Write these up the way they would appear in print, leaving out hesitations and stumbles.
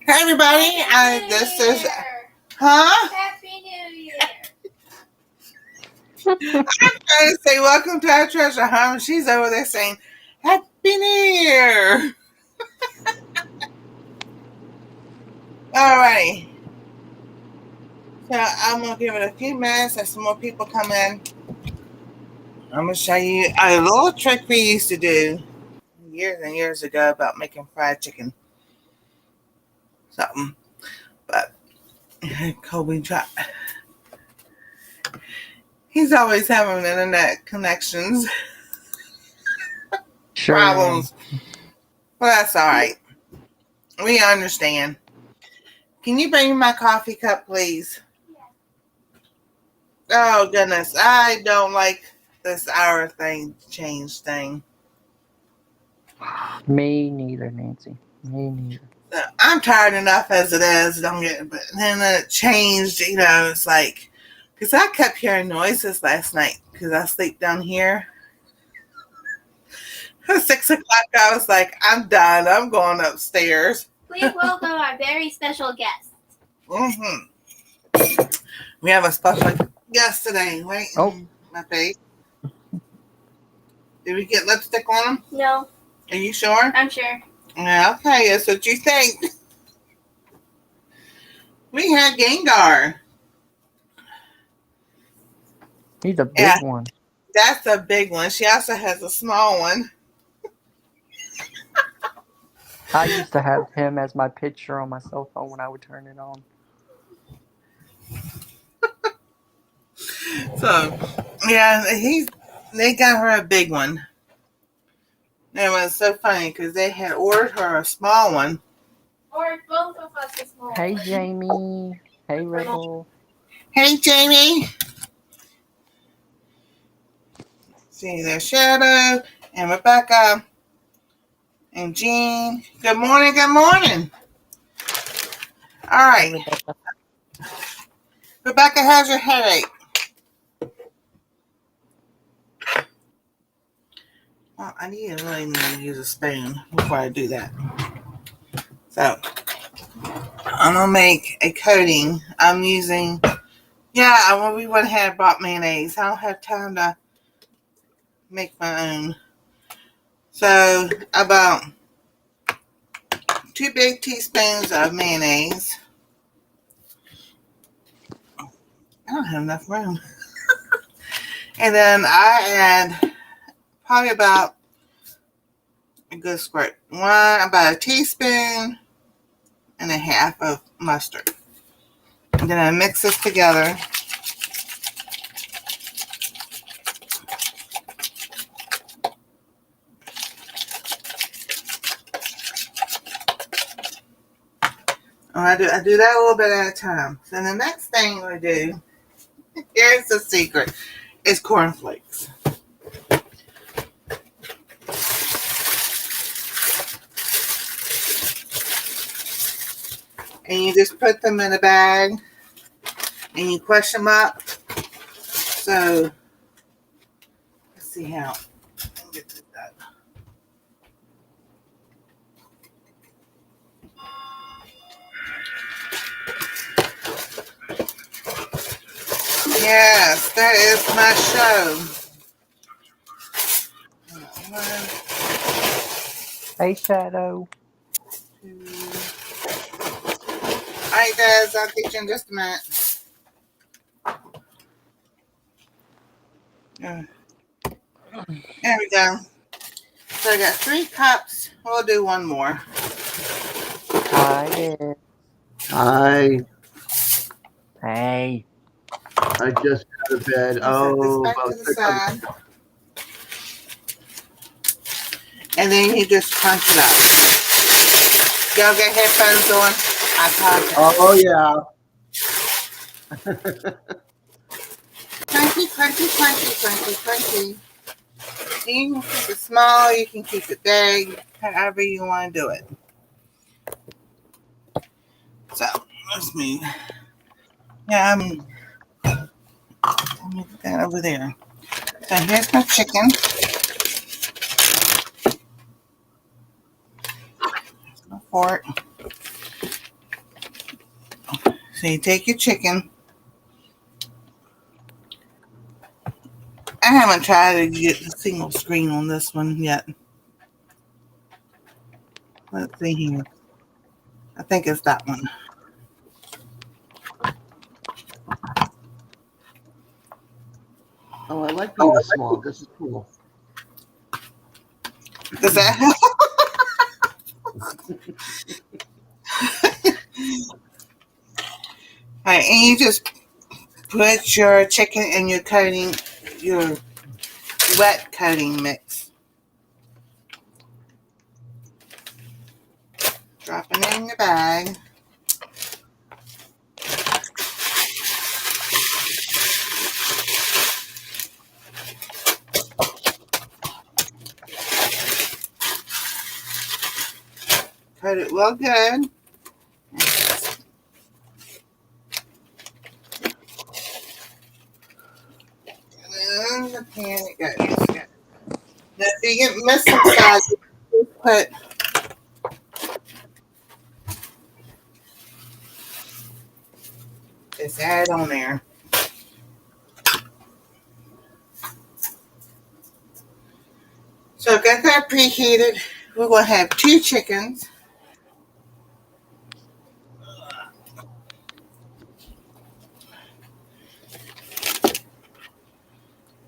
Hey everybody, this is huh? Happy New Year. I'm trying to say welcome to our treasure hunt. She's over there saying Happy New Year. Alrighty. So I'm gonna give it a few minutes as some more people come in. I'm gonna show you a little trick we used to do years and years ago about making fried chicken. Something. But Kobe tried. He's always having internet connections Sure am. problems. Well, that's alright. We understand. Can you bring me my coffee cup, please? Oh, goodness. I don't like this hour thing, change thing. Me neither, Nancy. Me neither. I'm tired enough as it is. Don't get it. But then it changed, it's like, because I kept hearing noises last night because I sleep down here. At 6 o'clock, I was like, I'm done. I'm going upstairs. Please welcome our very special guest. Mm-hmm. We have a special guest today. Wait, my face. Did we get lipstick on him? No. Are you sure? I'm sure. Yeah, okay, that's what you think. We had Gengar. He's a big one. That's a big one. She also has a small one. I used to have him as my picture on my cell phone when I would turn it on. So, yeah, they got her a big one. It was so funny because they had ordered her a small one. Or both of us a small Hey, one. Jamie. Hey, Rebel. Hey, Jamie. See, there's Shadow and Rebecca and Jean. Good morning, good morning. All right. Rebecca, how's your headache? Well, I really need to use a spoon before I do that. So, I'm going to make a coating. I'm using, we went ahead and bought mayonnaise. I don't have time to make my own. So, about 2 big teaspoons of mayonnaise. I don't have enough room. And then I add probably about a good squirt. About a teaspoon and a half of mustard. And then I mix this together. I do that a little bit at a time. So the next thing we do, here's the secret, is cornflakes. And you just put them in a bag and you crush them up. So let's see how I can get this done. Yes, that is my show. Hey, Shadow. 2. All right, guys, I'll teach you in just a minute. There we go. So I got 3 cups. We'll do one more. Hi. Hi. Hey. I just got to bed. Set this back to the side. And then you just crunch it up. Y'all get headphones on? I apologize. Oh, yeah. Crunchy, crunchy, crunchy, crunchy, crunchy. You can keep it small, you can keep it big, however you want to do it. So, let's move. Yeah, I'll move that over there. So here's my chicken. Here's my fork. So you take your chicken. I haven't tried to get the single screen on this one yet. Let's see here. I think it's that one. Oh, I like being this small. This is cool. Does that All right, and you just put your chicken in your coating, your wet coating mix. Drop it in the bag. Coat it well good. And the pan it goes. Now, if you get missing size, just put this add on there. So get that preheated. We're going to have 2 chickens.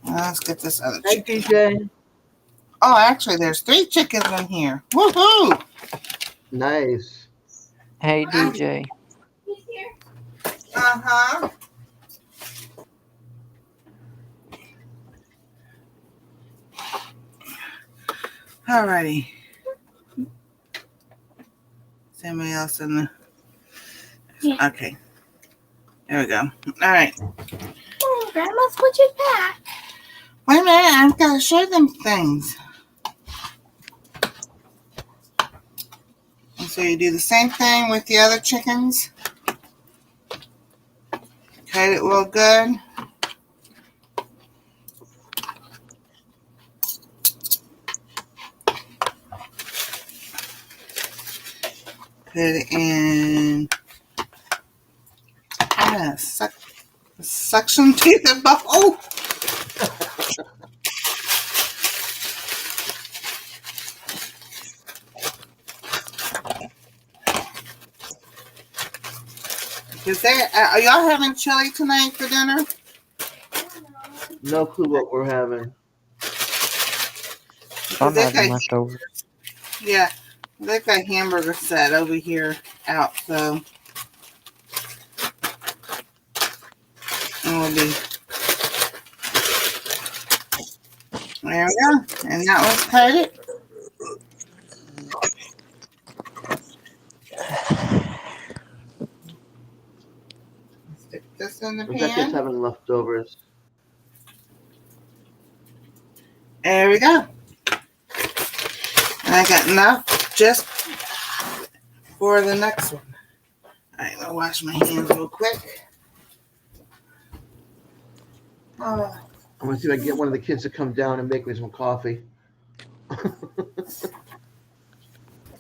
Let's get this other Hey, chicken. DJ. Oh, actually, there's 3 chickens in here. Woohoo! Nice. Hey, DJ. He's here. Uh-huh. Alrighty. Is anybody else in the... Yeah. Okay. There we go. Alright. Oh, Grandma's switching back. Wait a minute. I've got to show them things. And so you do the same thing with the other chickens. Coat it real good. Put it in suction to the buff. Oh! Are y'all having chili tonight for dinner? No clue what we're having. I'm They've having got- leftovers. Yeah, they've got hamburger set over here out, so it'll be. There we go, and that one's coated. Stick this in the Rebecca's pan. having leftovers. There we go. And I got enough just for the next one. Alright, I'm gonna wash my hands real quick. Oh. I'm gonna see if I can get one of the kids to come down and make me some coffee.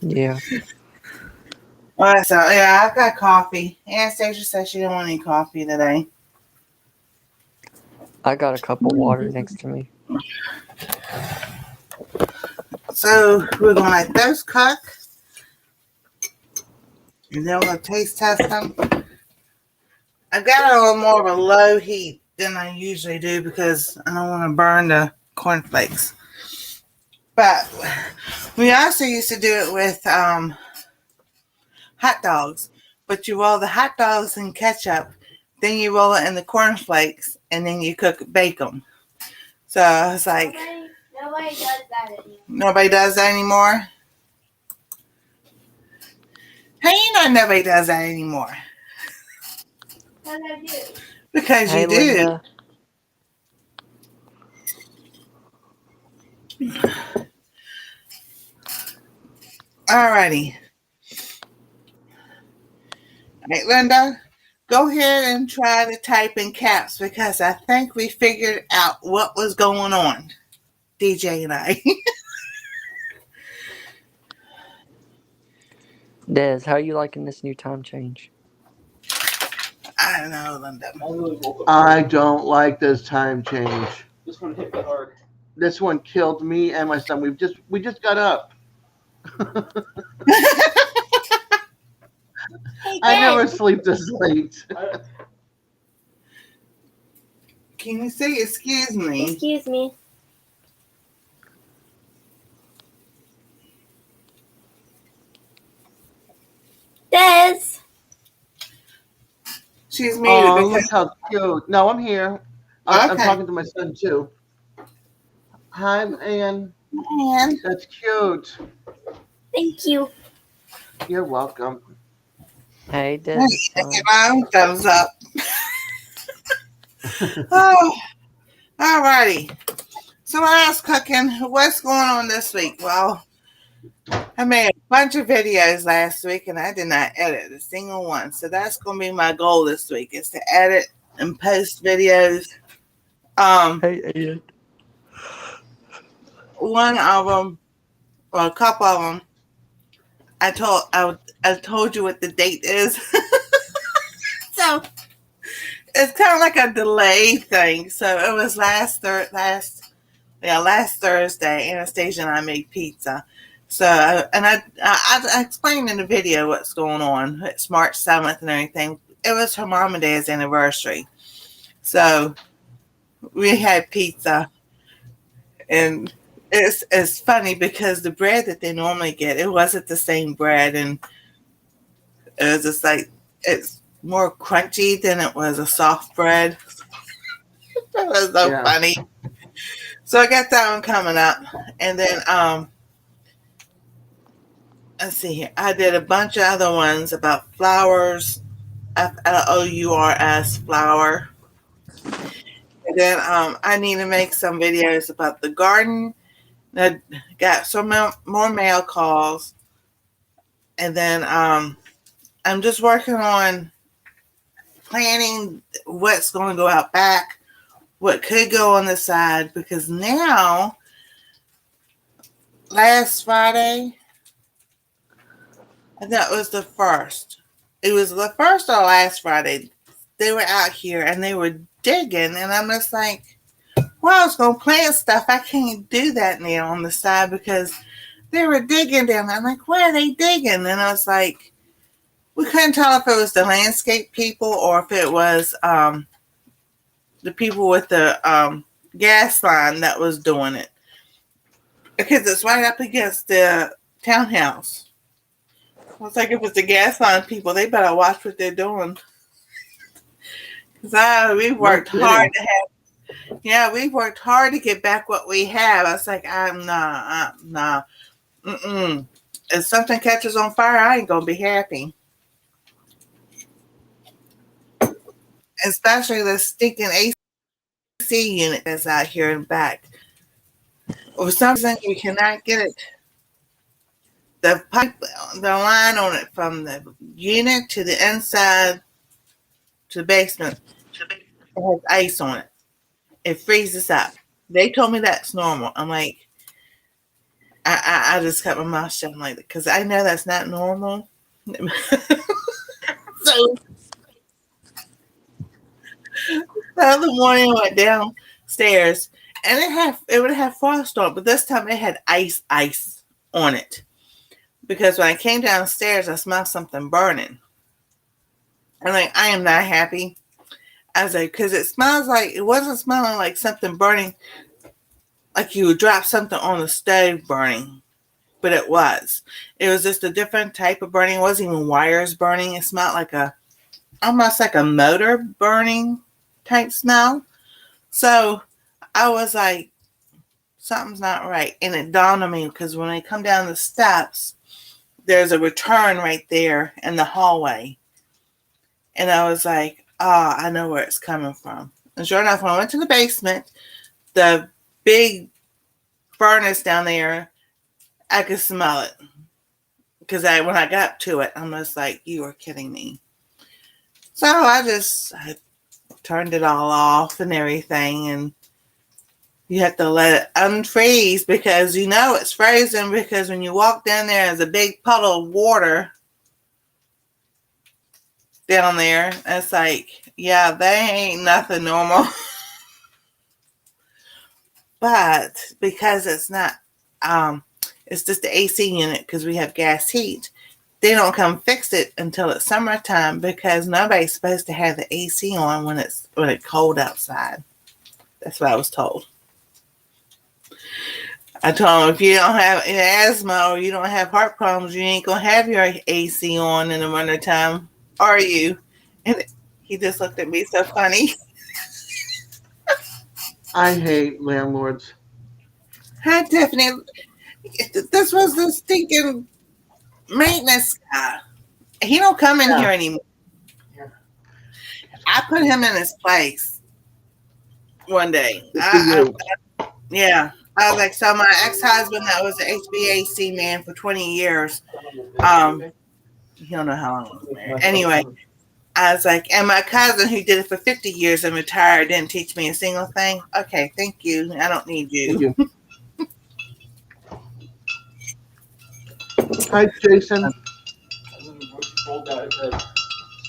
Yeah. Alright, so yeah, I've got coffee. Anastasia said she didn't want any coffee today. I got a cup of water next to me. So we're gonna let those cook. And then we're gonna taste test them. I've got it on more of a low heat than I usually do because I don't want to burn the cornflakes. But we also used to do it with hot dogs. But you roll the hot dogs in ketchup, then you roll it in the cornflakes, and then you bake them. So I was like, Nobody does that anymore. nobody does that anymore? How you know nobody does that anymore? Because I do. Because Hey, you do. Linda. Alrighty. Alright, Linda, go ahead and try to type in caps because I think we figured out what was going on. DJ and I. Des, how you liking this new time change? I know, Linda. I really woke up. I don't like this time change. This one hit me hard. This one killed me and my son. We just got up. I never sleep this late. Can you say excuse me? Excuse me. Des. She's muted Oh, look because how cute. No, I'm here. I'm Okay. talking to my son too. Hi, Ann. man, That's cute. Thank you. You're welcome. Hey, Des. give my own thumbs up. Oh, alrighty. So I was cooking. What's going on this week? Well, I made a bunch of videos last week and I did not edit a single one. So that's going to be my goal this week is to edit and post videos. Hey, Ian. One of them, or a couple of them, I told you what the date is. So it's kind of like a delay thing. So it was last Thursday. Anastasia and I made pizza. So and I explained in the video what's going on. It's March 7th and everything. It was her mom and dad's anniversary. So we had pizza, and it's funny because the bread that they normally get, it wasn't the same bread, and it was just like it's more crunchy than it was a soft bread. That was so funny. So I got that one coming up, and then let's see here. I did a bunch of other ones about flowers, FLOURS, flower. And then I need to make some videos about the garden. I got some more mail calls. And then I'm just working on planning what's going to go out back, what could go on the side, because now, last Friday, I think it was the first. It was the first or last Friday. They were out here and they were digging, and I'm just like, well, I was going to plant stuff. I can't do that now on the side because they were digging down there. I'm like, where are they digging? And I was like, we couldn't tell if it was the landscape people or if it was the people with the gas line that was doing it. Because it's right up against the townhouse. I was like, if it's the gas line people, they better watch what they're doing. Because we worked hard to have, we worked hard to get back what we have. I was like, nah. If something catches on fire, I ain't going to be happy. Especially the stinking AC unit that's out here in the back. For some reason, you cannot get it. The pipe, the line on it from the unit to the inside to the basement, it has ice on it. It freezes up. They told me that's normal. I'm like, I just cut my mouth shut. I'm like, because I know that's not normal. So the other morning I went downstairs and it would have frost on it, but this time it had ice on it. Because when I came downstairs, I smelled something burning. I'm like, I am not happy. I was like, because it wasn't smelling like something burning, like you would drop something on the stove burning. But it was. It was just a different type of burning. It wasn't even wires burning. It smelled like almost like a motor burning type smell. So I was like, something's not right. And it dawned on me because when I come down the steps, there's a return right there in the hallway. And I was like, I know where it's coming from. And sure enough, when I went to the basement, the big furnace down there, I could smell it. Because when I got to it, I'm just like, you are kidding me. So I turned it all off and everything. And you have to let it unfreeze because you know it's frozen because when you walk down there, there's a big puddle of water down there. It's like, yeah, they ain't nothing normal. But because it's not, it's just the AC unit because we have gas heat. They don't come fix it until it's summertime because nobody's supposed to have the AC on when it's cold outside. That's what I was told. I told him if you don't have asthma or you don't have heart problems, you ain't gonna have your AC on in the wintertime, are you? And he just looked at me so funny. I hate landlords. Hi, Tiffany. This was the stinking maintenance guy. He don't come in here anymore. I put him in his place one day. Yeah. I was like, so my ex-husband that was an HVAC man for 20 years. You don't know how long I was married. Anyway, I was like, and my cousin who did it for 50 years and retired didn't teach me a single thing. Okay, thank you. I don't need you. Hi, Jason.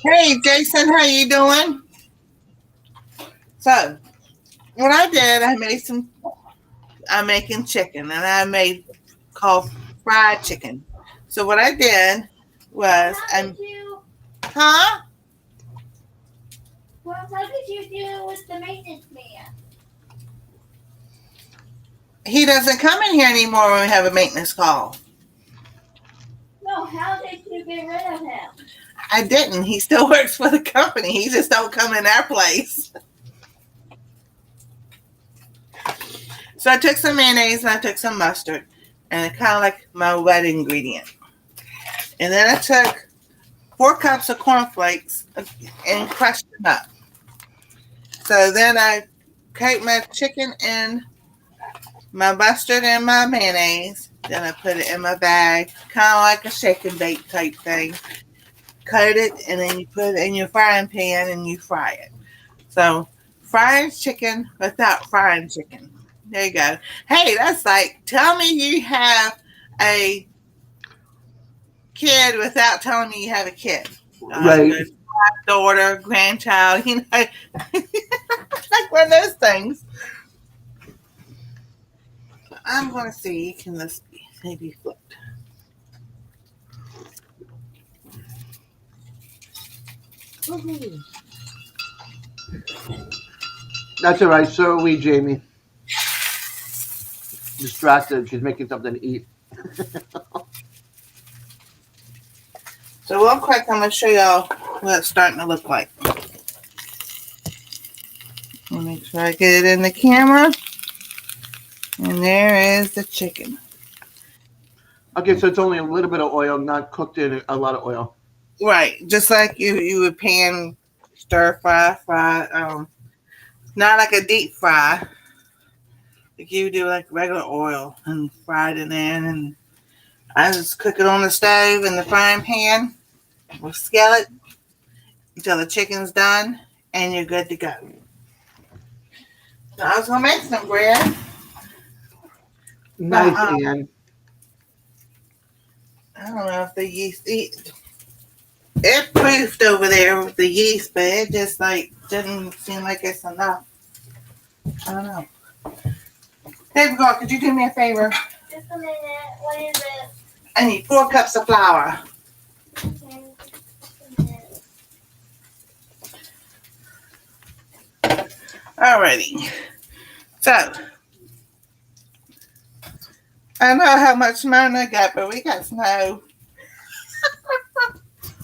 Hey, Jason, how you doing? So, what I did, I'm making chicken, and I made called fried chicken. So what I did was, huh? Well, how did you do with the maintenance man? He doesn't come in here anymore when we have a maintenance call. No, how did you get rid of him? I didn't. He still works for the company. He just don't come in our place. So I took some mayonnaise and I took some mustard, and it's kind of like my wet ingredient. And then I took 4 cups of cornflakes and crushed them up. So then I coat my chicken in my mustard and my mayonnaise. Then I put it in my bag, kind of like a shake and bake type thing. Coat it, and then you put it in your frying pan and you fry it. So fried chicken without frying chicken. There you go. Hey, that's like, tell me you have a kid without telling me you have a kid. Right. Daughter, grandchild, like one of those things. I'm going to see, can this maybe flipped? That's all right. So are we, Jamie. Distracted. She's making something to eat. So real quick, I'm going to show y'all what it's starting to look like. Let me make sure I get it in the camera. And there is the chicken. Okay, so it's only a little bit of oil, not cooked in a lot of oil. Right, just like you would pan stir fry, not like a deep fry. Like you do like regular oil and fry it in, and I just cook it on the stove in the frying pan with skillet until the chicken's done, and you're good to go. So I was gonna make some bread. Nice, Ann. I don't know if the yeast it proofed over there with the yeast, but it just like didn't seem like it's enough. I don't know. David, God, could you do me a favor? Just a minute. What is it? I need 4 cups of flour. Okay, just a minute. Alrighty. So I know how much mine I got, but we got snow.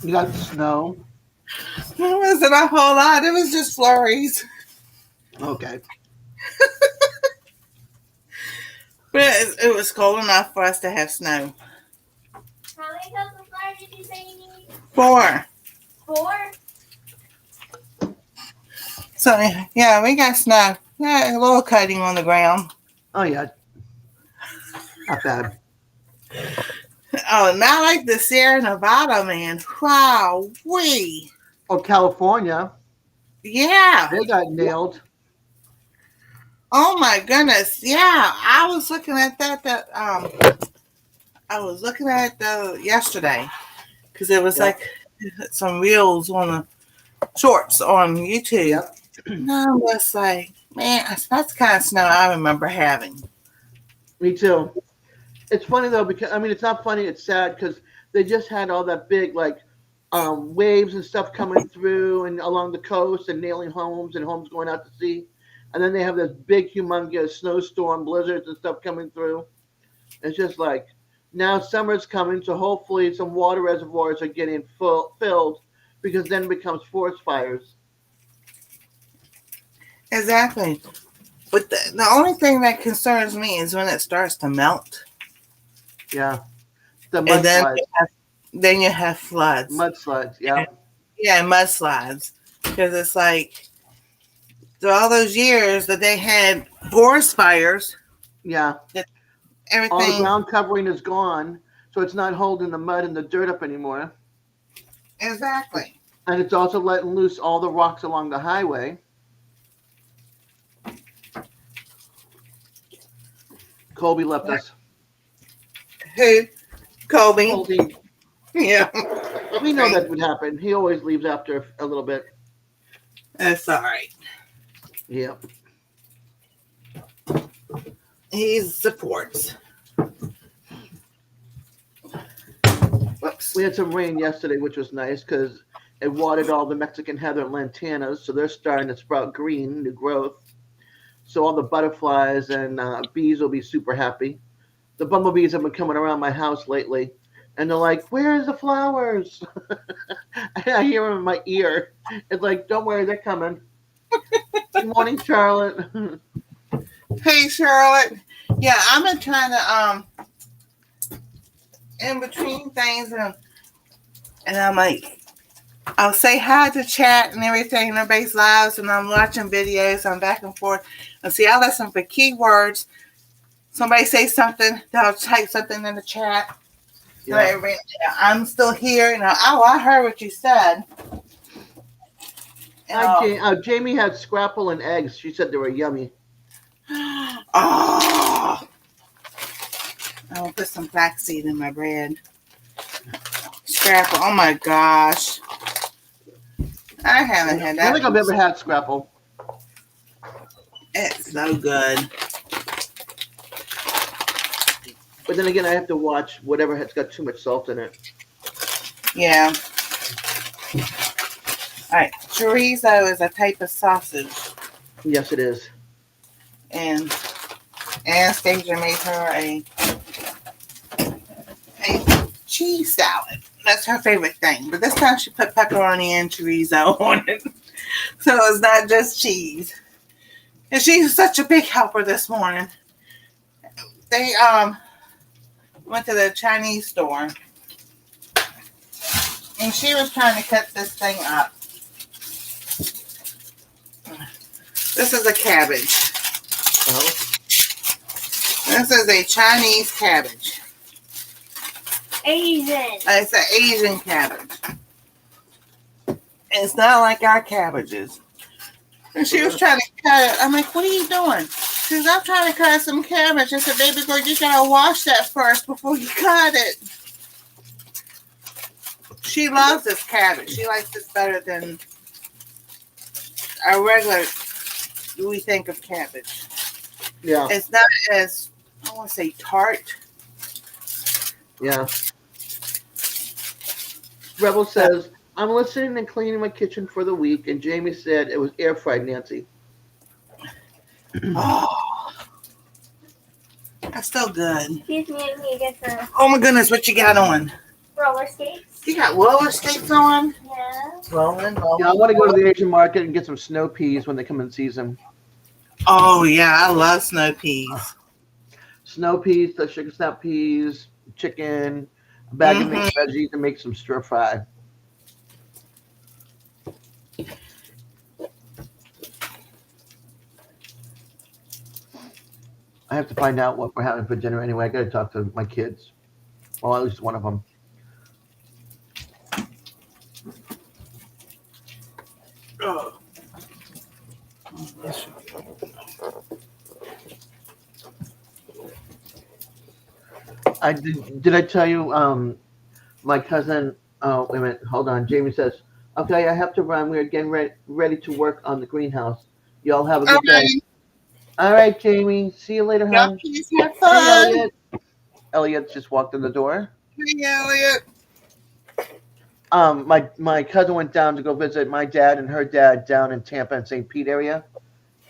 You got snow? It wasn't a whole lot. It was just flurries. Okay. But it was cold enough for us to have snow. How many cups of flour did you say you need? 4. 4? So yeah, we got snow. Yeah, a little coating on the ground. Oh, yeah. Not bad. Oh, not like the Sierra Nevada, man. Wow, Oh, California. yeah. They got nailed. Oh my goodness, yeah. I was looking at that. I was looking at yesterday because it was like some reels on shorts on YouTube. Yep. And I'm just like, man, that's the kind of snow I remember having. Me too. It's funny though because I mean it's not funny. It's sad because they just had all that big like waves and stuff coming through and along the coast and nailing homes and homes going out to sea, and then they have this big humongous snowstorm, blizzards and stuff coming through. It's just like now summer's coming, so hopefully some water reservoirs are getting filled because then it becomes forest fires. Exactly. But the only thing that concerns me is when it starts to melt. Yeah, the And then mudslides. then you have floods. Mudslides. Yeah, Yeah, mudslides. Because it's like, through all those years that they had forest fires, yeah. All the everything. ground covering is gone, so it's not holding the mud and the dirt up anymore. Exactly. And it's also letting loose all the rocks along the highway. Colby left us. Who? Colby. Colby, Yeah. we know that would happen. He always leaves after a little bit. That's all right. Yeah. He supports. Whoops. We had some rain yesterday, which was nice because it watered all the Mexican heather and lantanas, so they're starting to sprout green, new growth. So all the butterflies and bees will be super happy. The bumblebees have been coming around my house lately, and they're like, "Where's the flowers?" I hear them in my ear. It's like, "Don't worry, they're coming." Good morning, Charlotte. Hey, Charlotte. Yeah, I've been trying to in between things, and I'm like, I'll say hi to chat and everything in everybody's lives, and I'm watching videos, I'm back and forth, and see, I listen for keywords. Somebody say something, then I'll type something in the chat. So I'm still here, and I heard what you said. Jamie had scrapple and eggs. She said they were yummy. Oh, I'll put some flaxseed in my bread. Scrapple. Oh my gosh. I haven't had I that. don't think I've ever had scrapple. It's so good. But then again, I have to watch whatever has got too much salt in it. Yeah. All right. Chorizo is a type of sausage, Yes, it is. and Anastasia made her a cheese salad. That's her favorite thing. But this time she put pepperoni and chorizo on it. So it's not just cheese. And she's such a big helper this morning. They went to the Chinese store, and she was trying to cut this thing up. This is a cabbage. Oh. This is a Chinese cabbage. Asian. It's an Asian cabbage. It's not like our cabbages. And she was trying to cut it. I'm like, what are you doing? She says, I'm trying to cut some cabbage. I said, baby girl, you gotta wash that first before you cut it. She loves this cabbage. She likes this better than our regular, we think of cabbage. Yeah. It's not as, I want to say, tart. Yeah. Rebel says, I'm listening and cleaning my kitchen for the week, and Jamie said it was air fried, Nancy. Oh, that's so good. Excuse me, I'm gonna get the Oh my goodness, what you got on? roller skates. You got roller skates on? Yeah. Rolling. Yeah, I want to go to the Asian market and get some snow peas when they come in season. Oh yeah, I love snow peas. Snow peas, the sugar snap peas, chicken, a bag of mixed veggies, and make some stir fry. I have to find out what we're having for dinner anyway. I got to talk to my kids. Well, at least one of them. Oh. Did I tell you my cousin, oh, wait a minute, hold on. Jamie says, Okay, I have to run. We're getting ready to work on the greenhouse. Y'all have a All good day. right. All right, Jamie. See you later, Y'all hon. please have Hey, fun. Elliot. Elliot just walked in the door. Hey, Elliot. My cousin went down to go visit my dad and her dad down in Tampa and St. Pete area,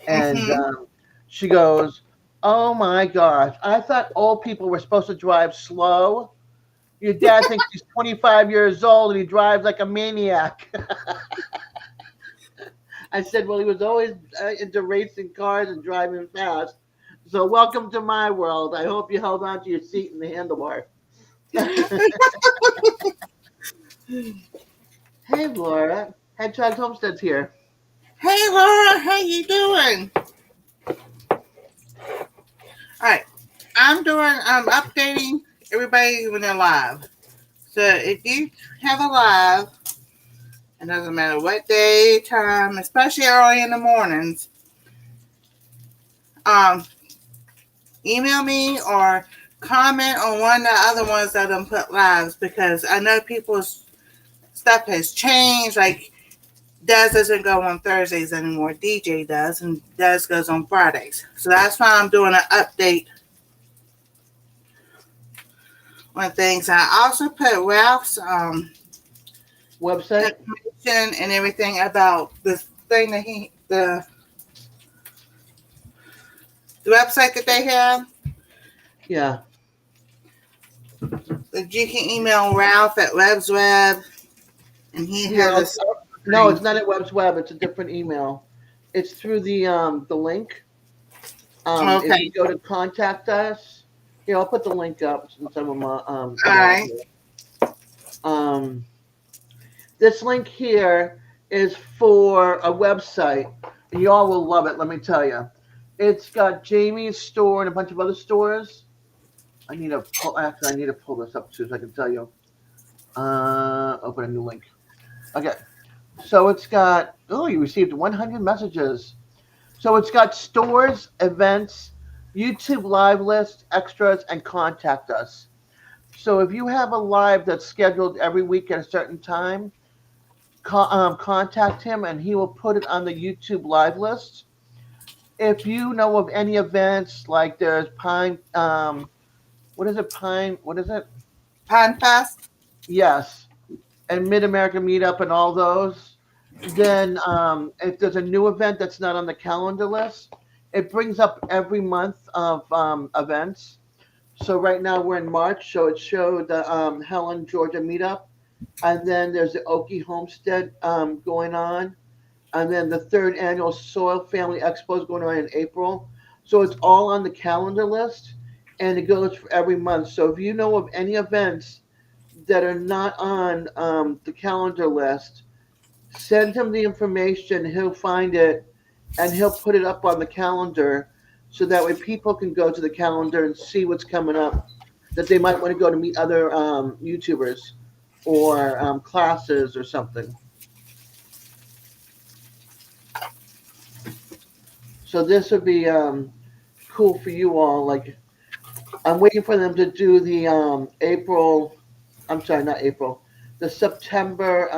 and Mm-hmm. she goes, "Oh my gosh, I thought old people were supposed to drive slow. Your dad thinks he's 25 years old and he drives like a maniac." I said, "Well, he was always into racing cars and driving fast. So welcome to my world. I hope you held on to your seat in the handlebar." Hey, Laura. Hedgehog Homestead's here. Hey, Laura. How you doing? All right. I'm updating everybody when they're live. So if you have a live, it doesn't matter what day, time, especially early in the mornings, um, email me or comment on one of the other ones that I put lives because I know people's stuff has changed. Like Des doesn't go on Thursdays anymore. DJ does, and Des goes on Fridays. So that's why I'm doing an update on things. I also put Ralph's Website? information and everything about the thing that the website that they have. Yeah. That you can email Ralph at WebsWeb, and he Here, has no, it's not at Webb's Web. It's a different email. It's through the link. If you okay. go to contact us, here I'll put the link up since I'm All right. here. This link here is for a website, and y'all will love it. Let me tell you, it's got Jamie's store and a bunch of other stores. I need to pull this up too so I can tell you. Open a new link. Okay. So it's got, oh, you received 100 messages. So it's got stores, events, YouTube live list, extras, and contact us. So if you have a live that's scheduled every week at a certain time, contact him and he will put it on the YouTube live list. If you know of any events like there's Pine, what is it? Pine, what is it? Pine Fest. Yes, and Mid America Meetup and all those. Then if there's a new event that's not on the calendar list, it brings up every month of events. So right now we're in March, so it showed the Helen, Georgia meetup, and then there's the Okie Homestead going on, and then the third annual Soil Family Expo is going on in April. So it's all on the calendar list, and it goes for every month. So if you know of any events that are not on the calendar list, send him the information. He'll find it, and he'll put it up on the calendar, so that way people can go to the calendar and see what's coming up. That they might want to go to meet other YouTubers or classes or something. So this would be cool for you all. Like I'm waiting for them to do the April. I'm sorry, not April. The September.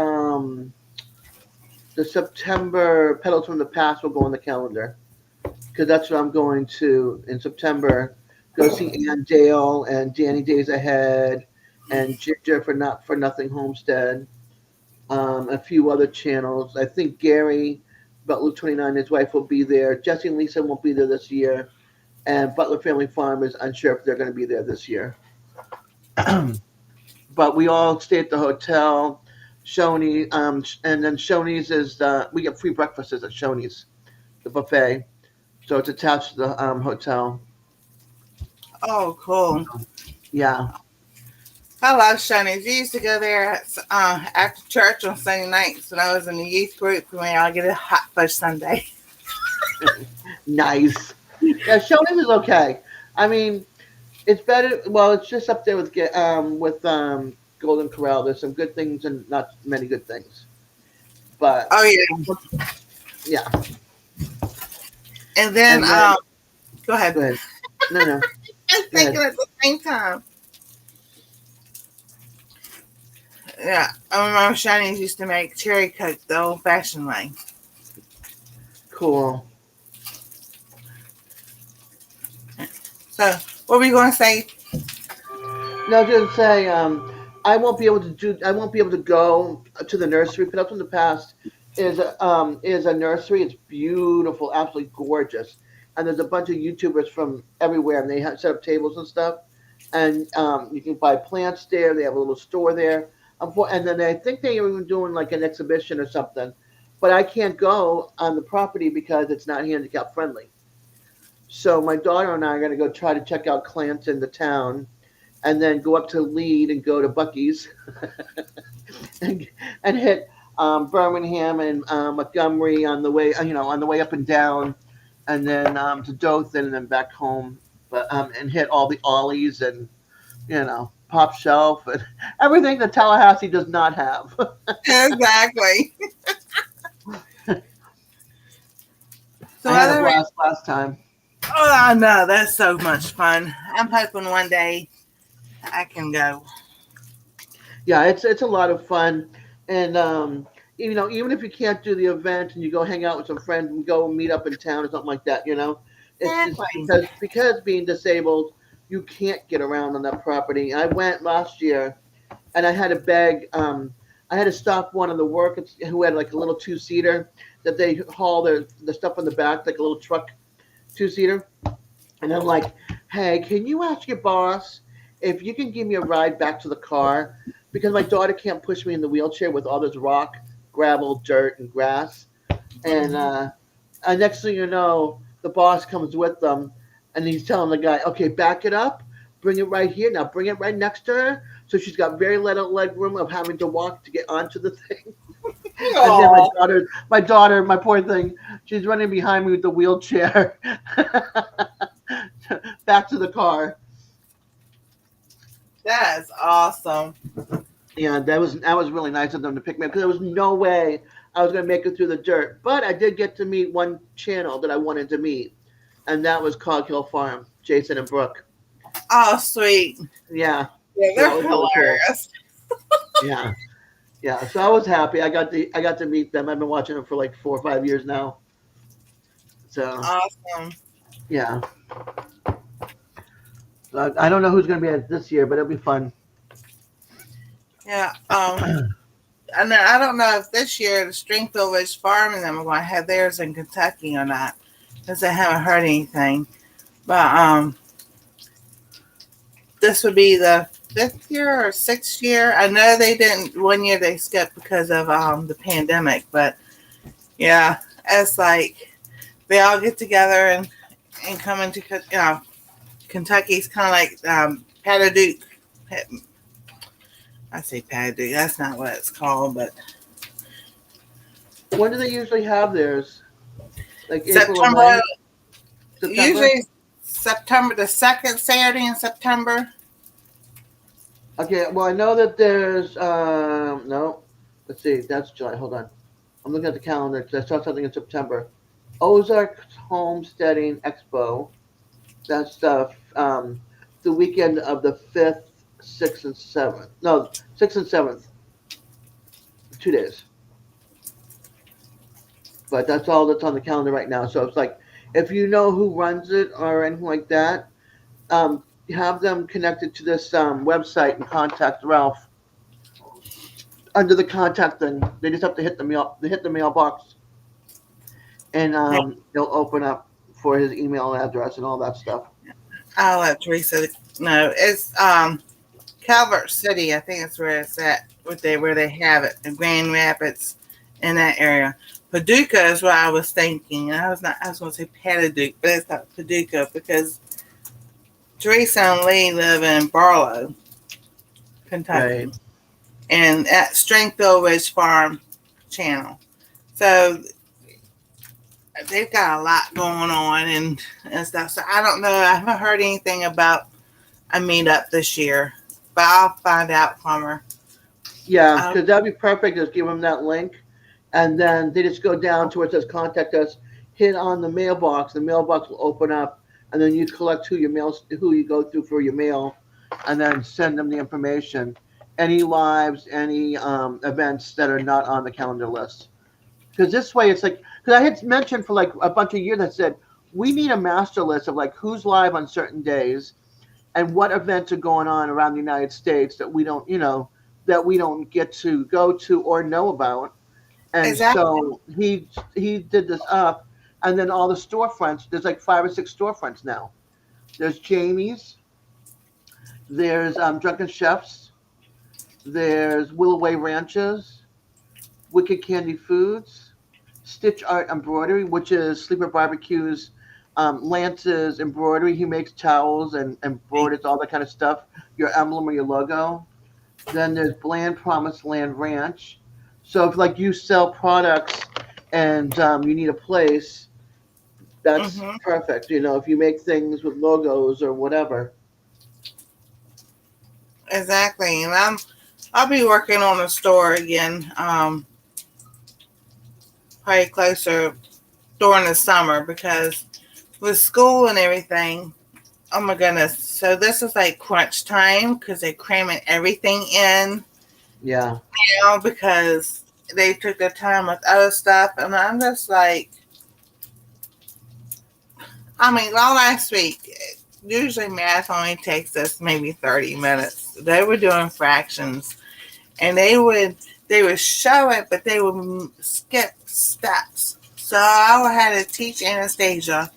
The September Pedals from the Past will go on the calendar because that's what I'm going to in September. Go see Ann Dale and Danny Days Ahead and Ginger for Nothing Homestead. A few other channels. I think Gary Butler 29, his wife, will be there. Jesse and Lisa won't be there this year, and Butler Family Farm is unsure if they're going to be there this year. But we all stay at the hotel. Shoney, and then Shoney's is we get free breakfasts at Shoney's, the buffet. So it's attached to the hotel. Oh, cool. Yeah. I love Shoney's. We used to go there after church on Sunday nights when I was in the youth group, and we all get a hot fudge sundae. Nice. Yeah, Shoney's is okay. I mean, it's better. Well, it's just up there with Golden Corral. There's some good things and not many good things. But Oh yeah. yeah. And then, go ahead. Go ahead. No. I'm thinking at the same time. Yeah, I remember Shanice used to make cherry coke the old-fashioned way. Cool. So, what were you going to say? No, I was gonna say, I won't be able to do. I won't be able to go to the nursery. But up in the past is a nursery. It's beautiful, absolutely gorgeous. And there's a bunch of YouTubers from everywhere, and they have set up tables and stuff. And you can buy plants there. They have a little store there. And then I think they were even doing like an exhibition or something. But I can't go on the property because it's not handicap friendly. So my daughter and I are gonna go try to check out Clanton, the town, and then go up to Lead and go to Bucky's and hit Birmingham and Montgomery on the way, on the way up and down, and then to Dothan and then back home, but and hit all the Ollies and Pop Shelf and everything that Tallahassee does not have. Exactly. So I had a other blast last time. Oh, I know. That's so much fun. I'm hoping one day I can go. Yeah, it's a lot of fun, and even if you can't do the event and you go hang out with some friends and go meet up in town or something like that, it's just because being disabled, you can't get around on that property. I went last year, and I had to beg. I had to stop one of the workers who had like a little two-seater that they haul the stuff on the back, like a little truck two-seater, and I'm like, hey, can you ask your boss if you can give me a ride back to the car, because my daughter can't push me in the wheelchair with all this rock, gravel, dirt, and grass. And next thing you know, the boss comes with them, and he's telling the guy, okay, back it up, bring it right here. Now bring it right next to her. So she's got very little leg room of having to walk to get onto the thing. And then my daughter, my poor thing, she's running behind me with the wheelchair back to the car. That is awesome. Yeah, that was really nice of them to pick me up because there was no way I was going to make it through the dirt. But I did get to meet one channel that I wanted to meet, and that was Cog Hill Farm, Jason and Brooke. Oh, sweet. Yeah. Yeah, they're So really hilarious. cool. Yeah. So I was happy. I got to meet them. I've been watching them for like 4 or 5 years now. So Awesome. yeah. So I don't know who's going to be at it this year, but it'll be fun. Yeah. And then I don't know if this year the Stringfield Ridge Farm and them are going to have theirs in Kentucky or not, because I haven't heard anything. But this would be the 5th year or 6th year. I know they didn't. One year they skipped because of the pandemic, but yeah, it's like they all get together and come into Kentucky's kind of like Pataduke. I say Pataduke. That's not what it's called, but When do they usually have theirs? Like April or September. May? September? Usually September, the second Saturday in September. Okay, well, I know that there's, no, let's see, that's July, hold on. I'm looking at the calendar because I saw something in September. Ozark Homesteading Expo, that's the weekend of the 5th, 6th, and 7th. No, 6th and 7th. 2 days. But that's all that's on the calendar right now. So it's like, if you know who runs it or anything like that, have them connected to this website and contact Ralph. Under the contact thing, they just have to hit the mailbox, and they'll open up for his email address and all that stuff. I'll let Teresa know. It's Calvert City, I think that's where it's at, where they have it in Grand Rapids, in that area. Paducah is what I was thinking. I was going to say Pataduke, but it's not Paducah because Teresa and Lee live in Barlow, Kentucky, Right. and at Stringfield Ridge Farm channel. So they've got a lot going on and stuff. So I don't know. I haven't heard anything about a meetup this year, but I'll find out from her. Yeah, because that'd be perfect. Just give them that link, and then they just go down to where it says contact us, hit on the mailbox. The mailbox will open up, and then you collect who you go through for your mail, and then send them the information. any lives, any events that are not on the calendar list. Because this way, it's like because I had mentioned for like a bunch of years, I said we need a master list of like who's live on certain days and what events are going on around the United States that we don't, that we don't get to go to or know about. And Exactly. so he did this up, and then all the storefronts. There's like 5 or 6 storefronts now. There's Jamie's. There's Drunken Chefs. There's Willoway Ranches. Wicked Candy Foods. Stitch Art Embroidery, which is Sleeper Barbecue's Lance's embroidery. He makes towels and embroiders, all that kind of stuff. Your emblem or your logo. Then there's Bland Promised Land Ranch. So if like you sell products and you need a place, that's perfect. If you make things with logos or whatever. Exactly. And I'll be working on a store again, probably closer during the summer because with school and everything, oh my goodness. So this is like crunch time because they're cramming everything in Yeah. now because they took their time with other stuff. And I'm just like, all last week, usually math only takes us maybe 30 minutes. They were doing fractions and they would show it, but they would skip steps. So I had to teach Anastasia.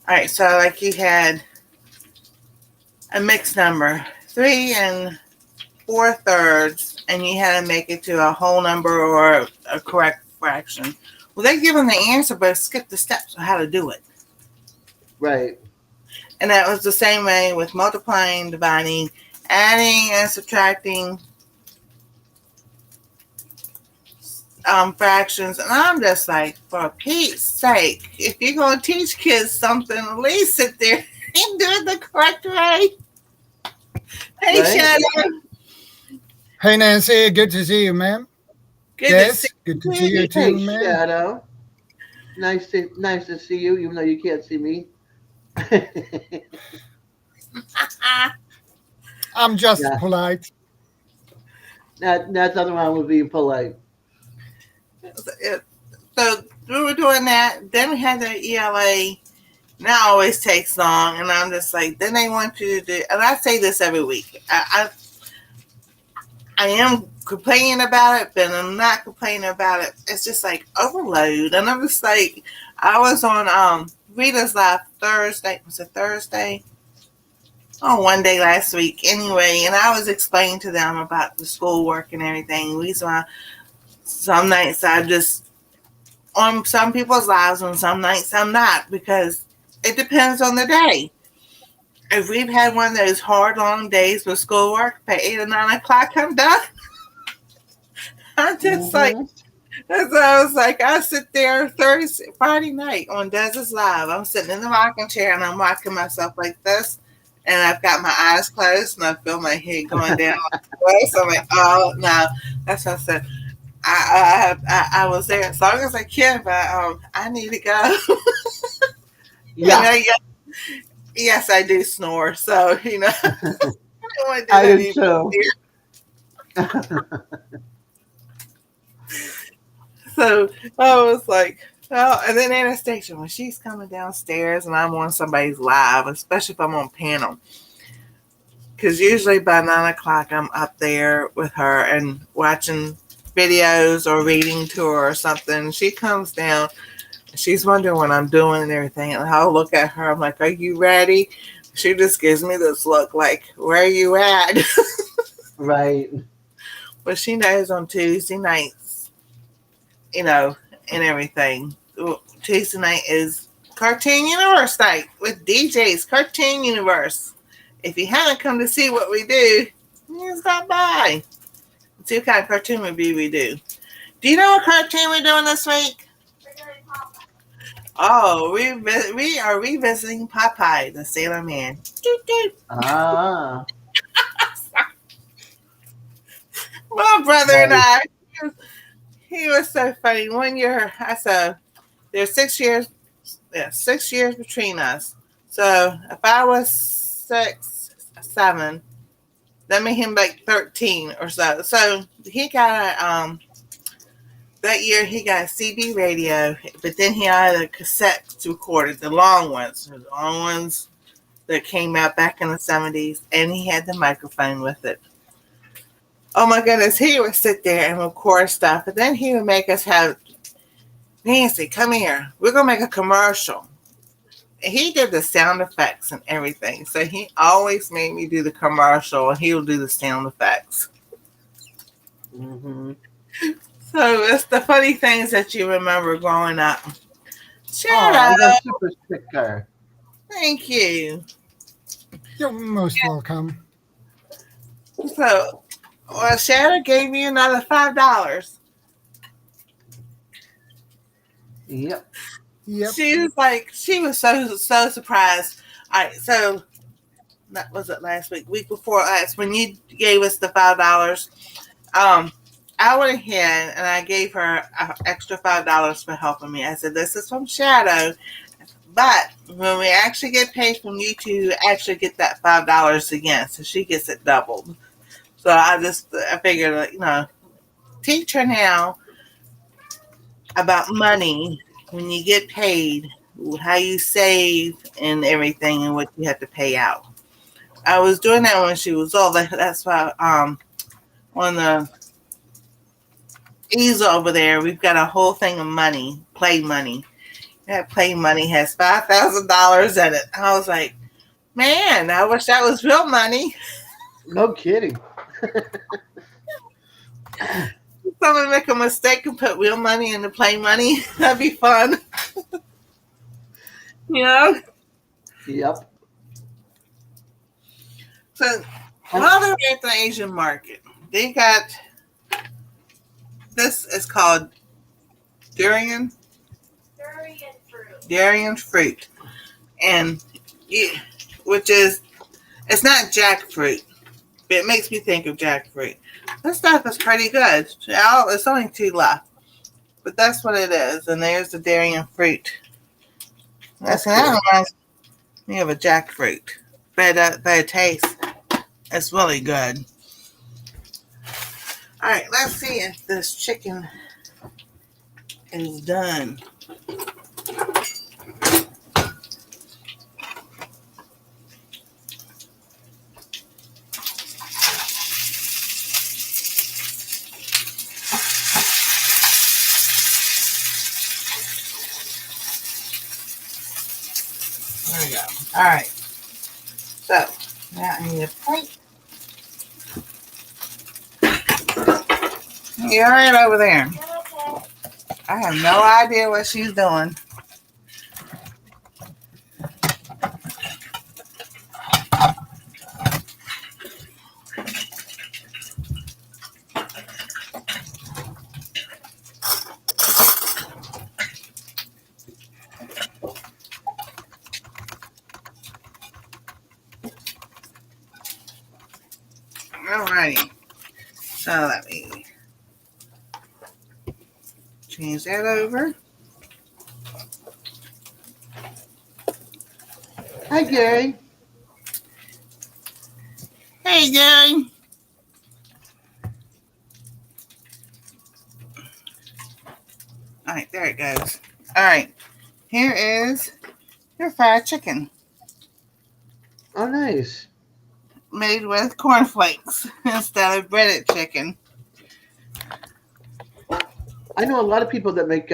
All right, so like you had a mixed number, 3 4/3, and you had to make it to a whole number or a correct fraction. Well, they give them the answer, but skip the steps of how to do it. Right. And that was the same way with multiplying, dividing, adding, and subtracting fractions. And I'm just like, for Pete's sake, if you're going to teach kids something, at least sit there and do it the correct way. Hey, Right. Shadow. Hey, Nancy. Good to see you, ma'am. Good Yes, to see good to see you Hey, too, ma'am. Shadow. Nice to see you, even though you can't see me. I'm just Yeah. polite. That's nothing wrong with being polite. So we were doing that. Then we had the ELA. And that always takes long. And I'm just like, then they want you to do, and I say this every week. I am complaining about it, but I'm not complaining about it. It's just like overload. And I'm just like, I was on Rita's Live Thursday. Was it Thursday? Oh, one day last week. Anyway, and I was explaining to them about the schoolwork and everything. Some nights I just on some people's lives, on some nights I'm not, because it depends on the day. If we've had one of those hard, long days with schoolwork, by 8 or 9 o'clock, I'm done. I'm just like, that's what I was like, I sit there Friday night on Desert's Live. I'm sitting in the rocking chair and I'm rocking myself like this. And I've got my eyes closed and I feel my head going down. So I'm like, oh, no. That's what I said. I was there as long as I can, but I need to go. Yeah. Yes, I do snore. So, I do too. So I was like, oh, and then Anastasia, when she's coming downstairs and I'm on somebody's live, especially if I'm on panel, because usually by 9 o'clock I'm up there with her and watching videos or reading to her or something. She comes down, she's wondering what I'm doing and everything, and I'll look at her. I'm like, "Are you ready?" She just gives me this look like, "Where are you at?" Right. But she knows on Tuesday nights, and everything. Tuesday night is Cartoon Universe night with DJ's Cartoon Universe. If you haven't come to see what we do, you stop by. See what kind of cartoon review we do. Do you know what cartoon we're doing this week? Oh, we are revisiting Popeye, the Sailor Man. Ah. My brother and I, he was so funny. One year, there's 6 years, 6 years between us. So if I was 6, 7, That made him like 13 or so. So he got that year he got a CB radio, but then he had a cassette to record it, the long ones that came out back in the 70s, and he had the microphone with it. Oh my goodness, he would sit there and record stuff, and then he would make us have, Nancy, come here. We're going to make a commercial. He did the sound effects and everything, so he always made me do the commercial, and he would do the sound effects. Mm-hmm. So it's the funny things that you remember growing up. Shut Oh, up. you got super sticker. Thank you. You're most welcome. So, well, Shadow gave me another $5. Yep. Yep. She was so surprised. All right, so that was it last week before last, when you gave us the $5. I went ahead and I gave her an extra $5 for helping me. I said, this is from Shadow, but when we actually get paid from YouTube, actually get that $5 again, so she gets it doubled. So I figured, teach her now about money when you get paid, how you save and everything, and what you have to pay out. I was doing that when she was old. That's why on the easel over there, we've got a whole thing of money, play money. That play money has $5,000 in it. I was like, man, I wish that was real money. No kidding. Someone make a mistake and put real money in the play money. That'd be fun. Yep. So while they're at the Asian market, they got, this is called durian fruit, and it's not jackfruit, but it makes me think of jackfruit. This stuff is pretty good. It's only 2 left, but that's what it is. And there's the durian fruit. That reminds me of a jackfruit. Better taste. It's really good. All right, let's see if this chicken is done. There we go. All right. So now I need a plate. You're right over there. Okay. I have no idea what she's doing. Alrighty. So let me change that over. Hi, Gary. Hey, Gary. All right, there it goes. All right, here is your fried chicken Oh, nice. made with cornflakes instead of breaded chicken. I know a lot of people that make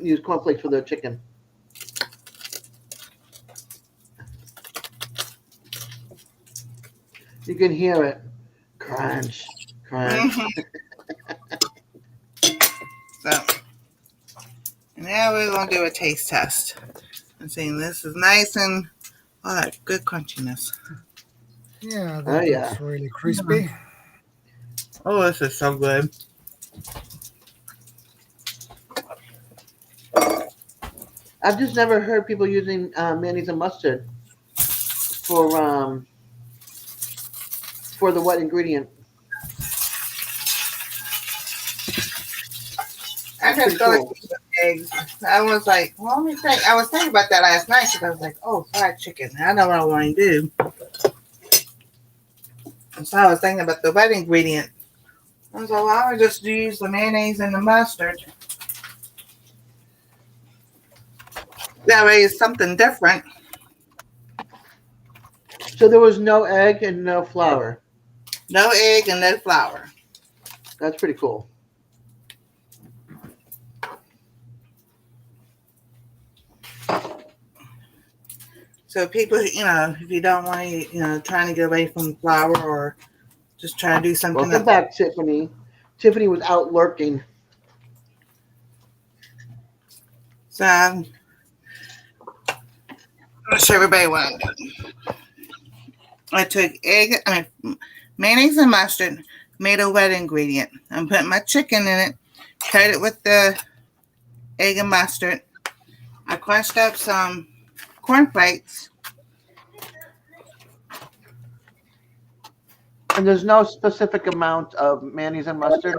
use cornflakes for their chicken. You can hear it. Crunch, crunch. So, now we're going to do a taste test. And see, this is nice and good crunchiness. Yeah, Oh, that yeah. looks really crispy. Oh, this is so good. I've just never heard people using mayonnaise and mustard for the wet ingredient. I just started eating eggs. I was like, well, let me think. I was thinking about that last night because I was like, oh, fried chicken. I know what I want to do. So I was thinking about the wet ingredient. I was like, well, I would just use the mayonnaise and the mustard. That way it's something different. So there was no egg and no flour. No egg and no flour. That's pretty cool. So people, if you don't want to, trying to get away from flour or just trying to do something Welcome back, Tiffany. Tiffany was out lurking. So I'm gonna show everybody what I did. I took mayonnaise and mustard, made a wet ingredient. I'm putting my chicken in it, coat it with the egg and mustard. I crushed up some cornflakes. And there's no specific amount of mayonnaise and mustard.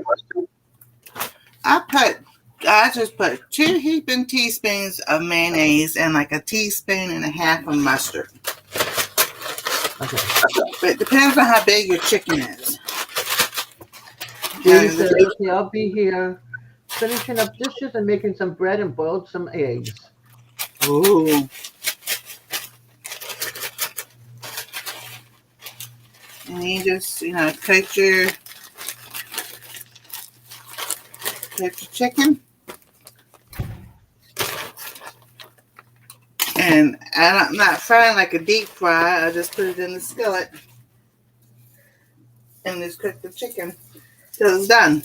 I just put 2 heaping teaspoons of mayonnaise and like a teaspoon and a half of mustard. Okay. But it depends on how big your chicken is. Judy says, okay, I'll be here finishing up dishes and making some bread and boiled some eggs. Ooh. And you just, coat your chicken. And I'm not frying like a deep fry. I just put it in the skillet and just cook the chicken till it's done.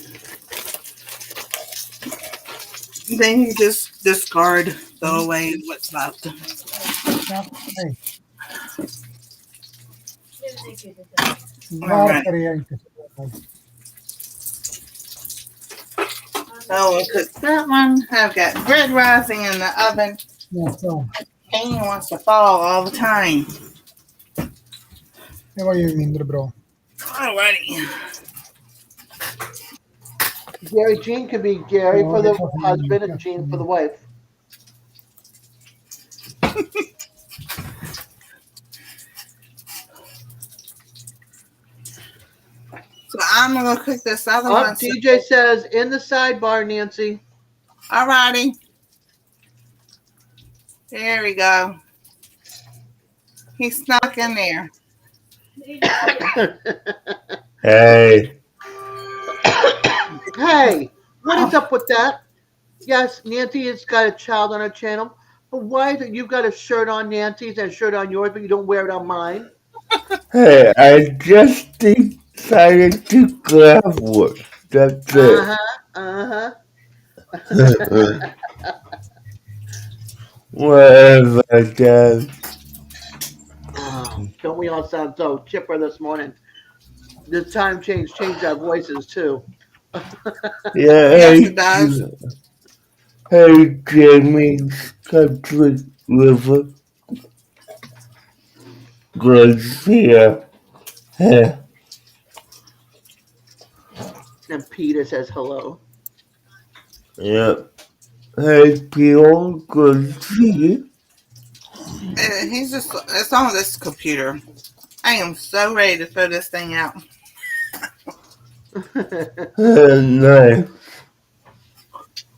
Then you just discard, throw away what's left. Hey, All right. varför är inte So we cook that one. I've got bread rising in the oven. så? Pain wants to fall all the time. Det var ju mindre bra. Alrighty. Gary Jean could be Gary for the husband and Jean for the wife. So I'm gonna cook this other Oh, one. DJ says, in the sidebar, Nancy. Alrighty. There we go. He snuck in there. Hey, Hey, what is up with that? Yes, Nancy has got a child on her channel. But why is it you've got a shirt on Nancy's and a shirt on yours, but you don't wear it on mine? hey, I just decided to grab one. That's it. Whatever, Dad. Don't we all sound so chipper this morning? This time changed our voices too. Yeah, Yes, it does. Hey, Jamie's Country River. Garcia. Hey, And Peter says hello. yeah. Hey, Peter, good to see you. It's on this computer. I am so ready to throw this thing out. Nice.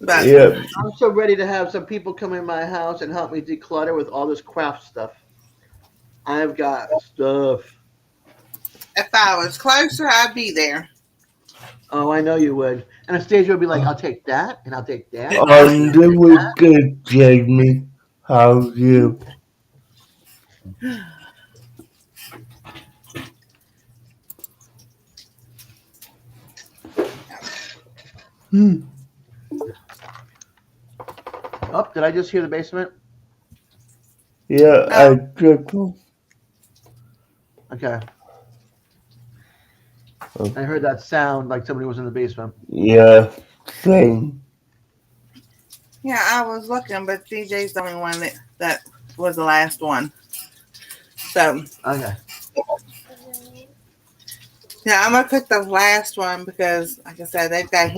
But Yeah. I'm so ready to have some people come in my house and help me declutter with all this craft stuff. I've got stuff. if I was closer, I'd be there. Oh, I know you would. And Anastasia would be like, I'll take that, and I'll take that. I'm doing good, Jamie. How are you? Oh, did I just hear the basement? Yeah, I took them. Okay. I heard that sound like somebody was in the basement. Yeah, same. Yeah, I was looking, but DJ's the only one that was the last one. So Okay. yeah, I'm gonna cook the last one because, like I said, they've got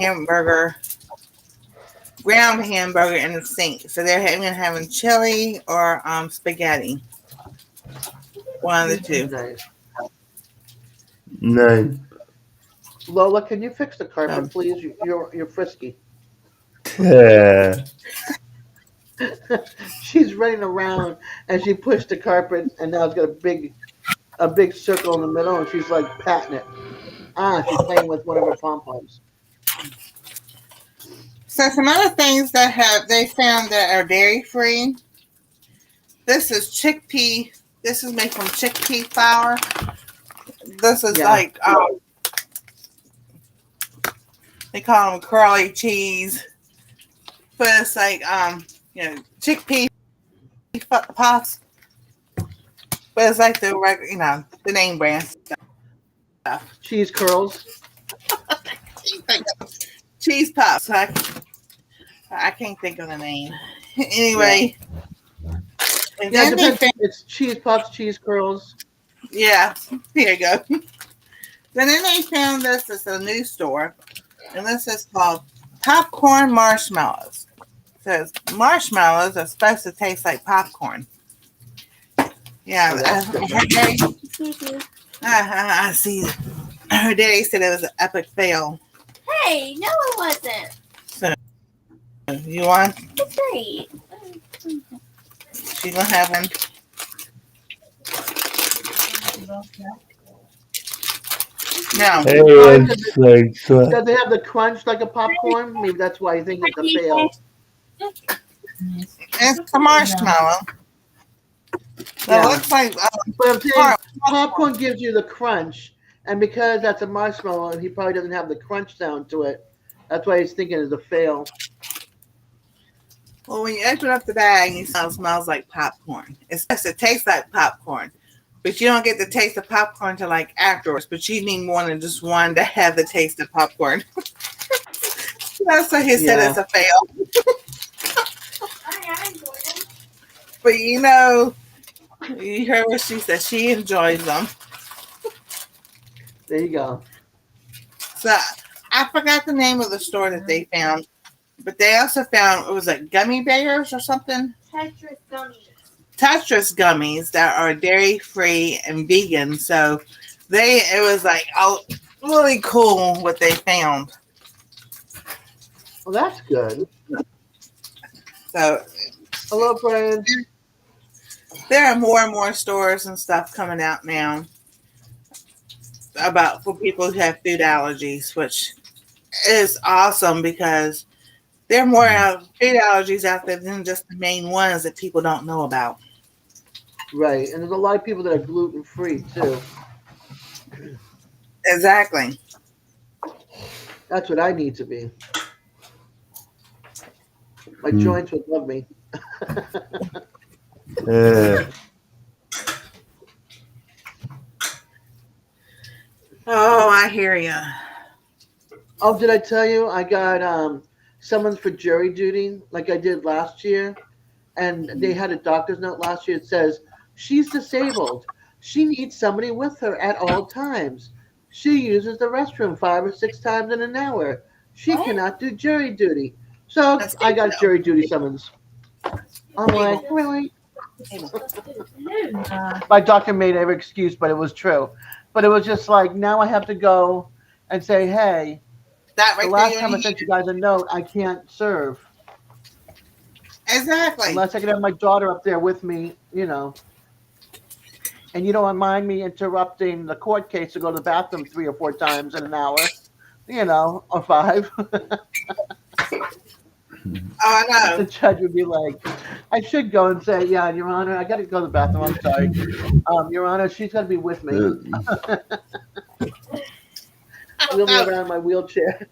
ground hamburger in the sink. So they're having chili or spaghetti. One of the two. Nice. 9. Lola, can you fix the carpet, Um, please? You're frisky. 10. She's running around and she pushed the carpet and now it's got a big circle in the middle and she's like patting it. She's playing with one of her pom poms. So some other things that they found that are dairy free. This is chickpea. This is made from chickpea flour. This is Yeah. like they call them curly cheese, but it's like chickpea puffs. But it's like the regular, the name brand stuff. Cheese curls. Cheese puffs. I can't think of the name. Anyway. And Yeah, then it they depends. It's cheese puffs, cheese curls. Yeah, here you go. Then they found this at a new store, and this is called popcorn marshmallows. It says marshmallows are supposed to taste like popcorn. Yeah, Oh, that's her different. daddy, Excuse me. I see. Her daddy said it was an epic fail. Hey, no, it wasn't. So, you want? It's great. She's gonna have one. No. Hey, it's like so. Does it have the crunch like a popcorn? Maybe that's why I think it's a fail. It's a marshmallow. Yeah. It looks like But I'm saying popcorn gives you the crunch, and because that's a marshmallow and he probably doesn't have the crunch sound to it, that's why he's thinking it's a fail. well, when you open up the bag, it smells like popcorn. It's supposed to taste like popcorn, but you don't get the taste of popcorn till like afterwards. But you need more than just one to have the taste of popcorn. That's why he said Yeah. it's a fail. I enjoyed it. But you heard what she said. She enjoys them. There you go. So I forgot the name of the store that they found, but they also found it was like gummy bears or something. Tetris gummies. Tetris gummies that are dairy free and vegan. So it was like really cool what they found. Well, that's good. So Hello, friends. there are more and more stores and stuff coming out now for people who have food allergies, which is awesome because there are more food allergies out there than just the main ones that people don't know about. Right, and there's a lot of people that are gluten free too. Exactly. That's what I need to be. My joints would love me. Oh, I hear you. Oh, did I tell you I got summons for jury duty like I did last year? And they had a doctor's note last year that says she's disabled. She needs somebody with her at all times. She uses the restroom 5 or 6 times in an hour. She What? cannot do jury duty. So That's I got good. jury duty summons. I'm like, really? My doctor made every excuse, but it was true. But it was just like, now I have to go and say, hey, That the right last there. time I sent you guys a note, I can't serve. Exactly. Unless I can have my daughter up there with me, you know. And you don't mind me interrupting the court case to go to the bathroom 3 or 4 times in an hour, you know, or 5. Oh, I know. The judge would be like, I should go and say, yeah, Your Honor, I got to go to the bathroom. I'm sorry. Your Honor, she's got to be with me. Wheel me around in my wheelchair.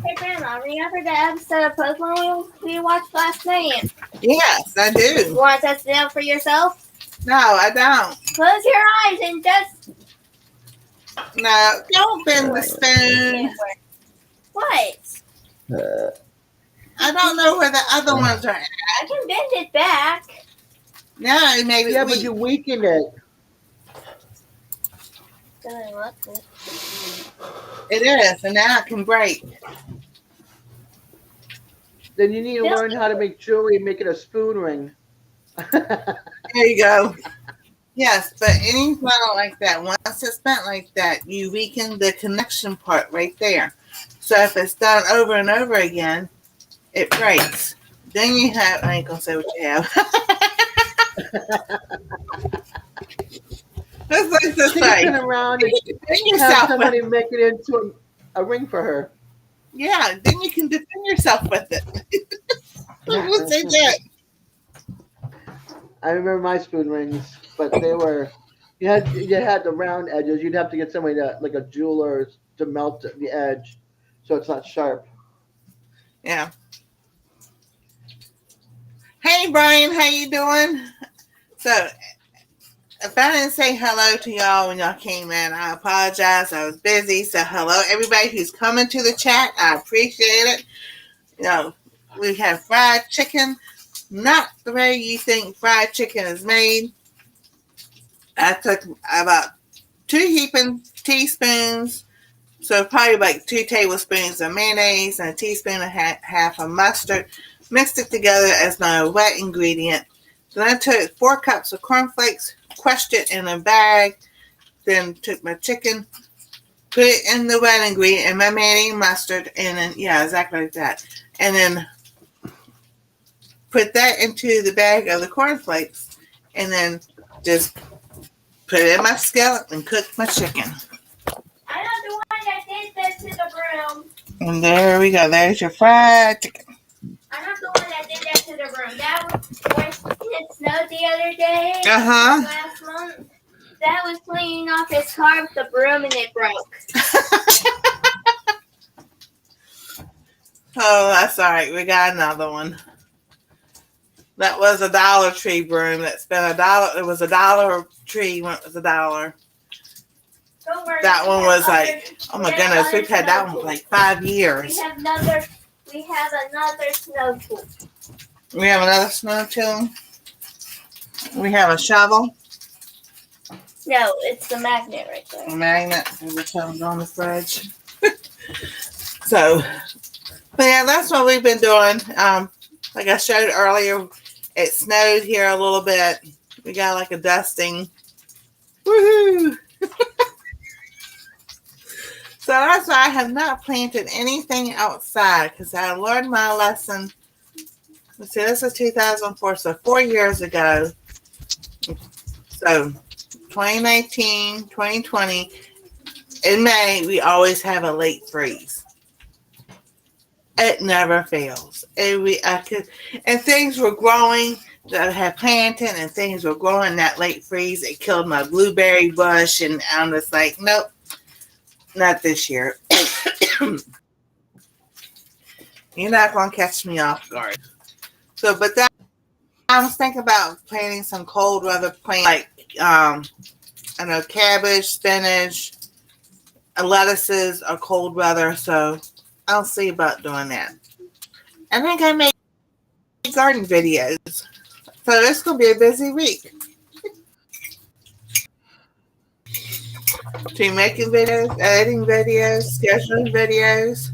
Hey, Grandma, remember the episode of Pokemon we watched last night? Yes, I do. You want to test it out for yourself? No, I don't. Close your eyes and just... No, don't bend the spoon. What? I don't know where the other ones are at. I can bend it back. No, maybe Yeah, but you weaken it. it is, and now it can break. Then you need to learn how to make jewelry and make it a spoon ring. There you go. Yes, but any metal like that, once it's bent like that, you weaken the connection part right there. So if it's done over and over again, it breaks. Then you have, I ain't gonna say what you have. That's like to She can say, turn around and defend have yourself with, somebody make it into a ring for her. yeah, then you can defend yourself with it. Who said that? I remember my spoon rings, but they were you had the round edges. You'd have to get somebody to like a jeweler to melt the edge, so it's not sharp. Yeah. Hey Brian, how you doing? So if I didn't say hello to y'all when y'all came in, I apologize. I was busy. So hello everybody who's coming to the chat. I appreciate it. You know, we have fried chicken, not the way you think fried chicken is made. I took about 2 heaping teaspoons, so probably like 2 tablespoons of mayonnaise and a teaspoon and half of mustard. Mixed it together as my wet ingredient. Then I took 4 cups of cornflakes, crushed it in a bag. Then took my chicken, put it in the wet ingredient and my mayonnaise and mustard, and then yeah, exactly like that. And then put that into the bag of the cornflakes, and then just put it in my skillet and cook my chicken. I'm not the one that did that to the broom. And there we go. There's your fried chicken. I'm not the one that did that to the broom. That was when it snowed the other day. Uh-huh. Last month. That was cleaning off his car with the broom and it broke. Oh, that's all right. We got another one. That was a Dollar Tree broom. That's been $1. It was a Dollar Tree when it was $1. Don't worry. That one was like, oh my goodness, we've had that one for like 5 years. We have another snow tool. We have another snow tool. We have a shovel, No, it's the magnet right a there. magnet, and the shovel's on the fridge. So, but yeah, that's what we've been doing. Like I showed earlier, it snowed here a little bit. We got like a dusting. Woohoo! So that's why I have not planted anything outside, because I learned my lesson. Let's see, this is 2004, so 4 years ago. So 2019, 2020, in May, we always have a late freeze. It never fails. And things were growing that I had planted, and things were growing that late freeze. It killed my blueberry bush, and I'm just like, nope, not this year. You're not going to catch me off guard. So, but that, I was thinking about planting some cold weather plants, like, I know, cabbage, spinach, lettuces are cold weather, so I'll see about doing that. I think I made garden videos, so it's going to be a busy week. Between making videos, editing videos, scheduling videos.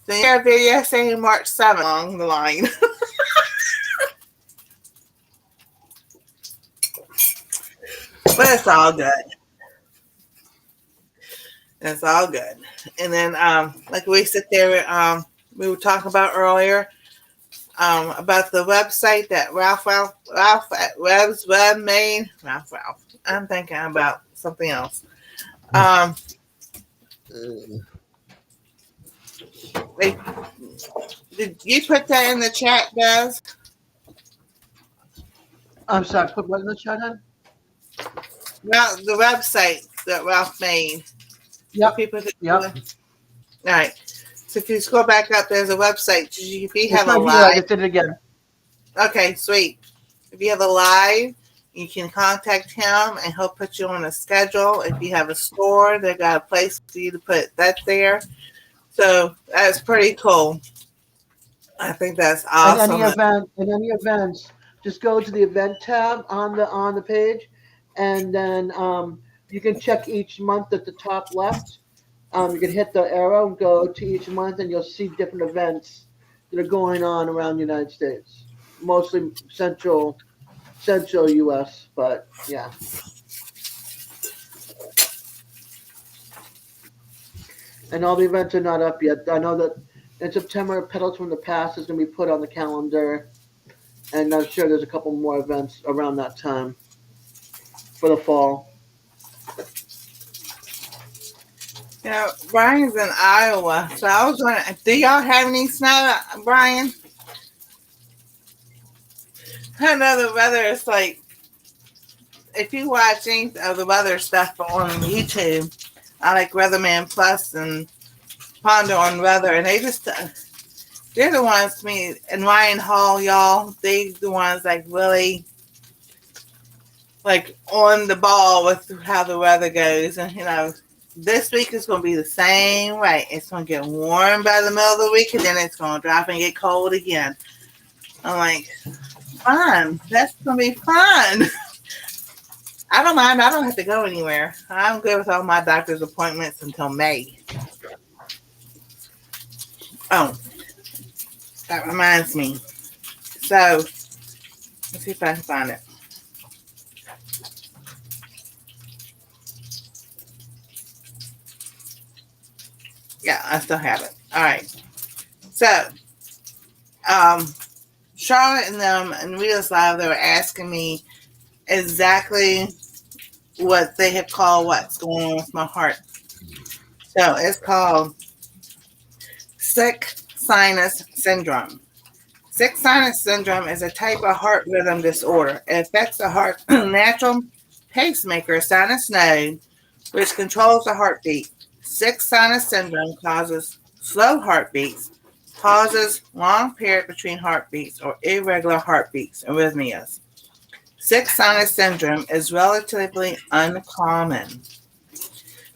So you have a video saying March 7th along the line. But it's all good. It's all good. And then, like we sit there, we were talking about earlier, about the website that Ralph at Web's Web made. Ralph. I'm thinking about something else. Did you put that in the chat, Des? I'm sorry, put what in the chat on? Well, the website that Ralph made. Yep. People that Yep. All right. So if you scroll back up, there's a website. If you have It's a right here. I live, just did it again. okay, sweet. If you have a live, you can contact him and he'll put you on a schedule. If you have a store, they got a place for you to put that there. So that's pretty cool. I think that's awesome. In any events, just go to the event tab on the page, and then you can check each month at the top left. You can hit the arrow and go to each month, and you'll see different events that are going on around the United States, mostly Central Central U.S., but yeah. And all the events are not up yet. I know that in September, Pedals from the Past is going to be put on the calendar, and I'm sure there's a couple more events around that time for the fall. You know, Brian's in Iowa, so I was wondering, do y'all have any snow, Brian? I know the weather is like, if you watch any of the weather stuff on YouTube, I like Weatherman Plus and Ponder on Weather, and they just, they're the ones to me, and Ryan Hall, y'all, they're the ones like really, like on the ball with how the weather goes, and you know, this week is going to be the same way. It's going to get warm by the middle of the week, and then it's going to drop and get cold again. I'm like, fun. That's going to be fun. I don't mind. I don't have to go anywhere. I'm good with all my doctor's appointments until May. Oh, that reminds me. So, let's see if I can find it. Yeah, I still have it. All right. So, Charlotte and them and Rita's Live, they were asking me exactly what they have called what's going on with my heart. So, it's called sick sinus syndrome. Sick sinus syndrome is a type of heart rhythm disorder. It affects the heart's natural pacemaker sinus node, which controls the heartbeat. Sick sinus syndrome causes slow heartbeats, pauses, long period between heartbeats, or irregular heartbeats, arrhythmias. Sick sinus syndrome is relatively uncommon.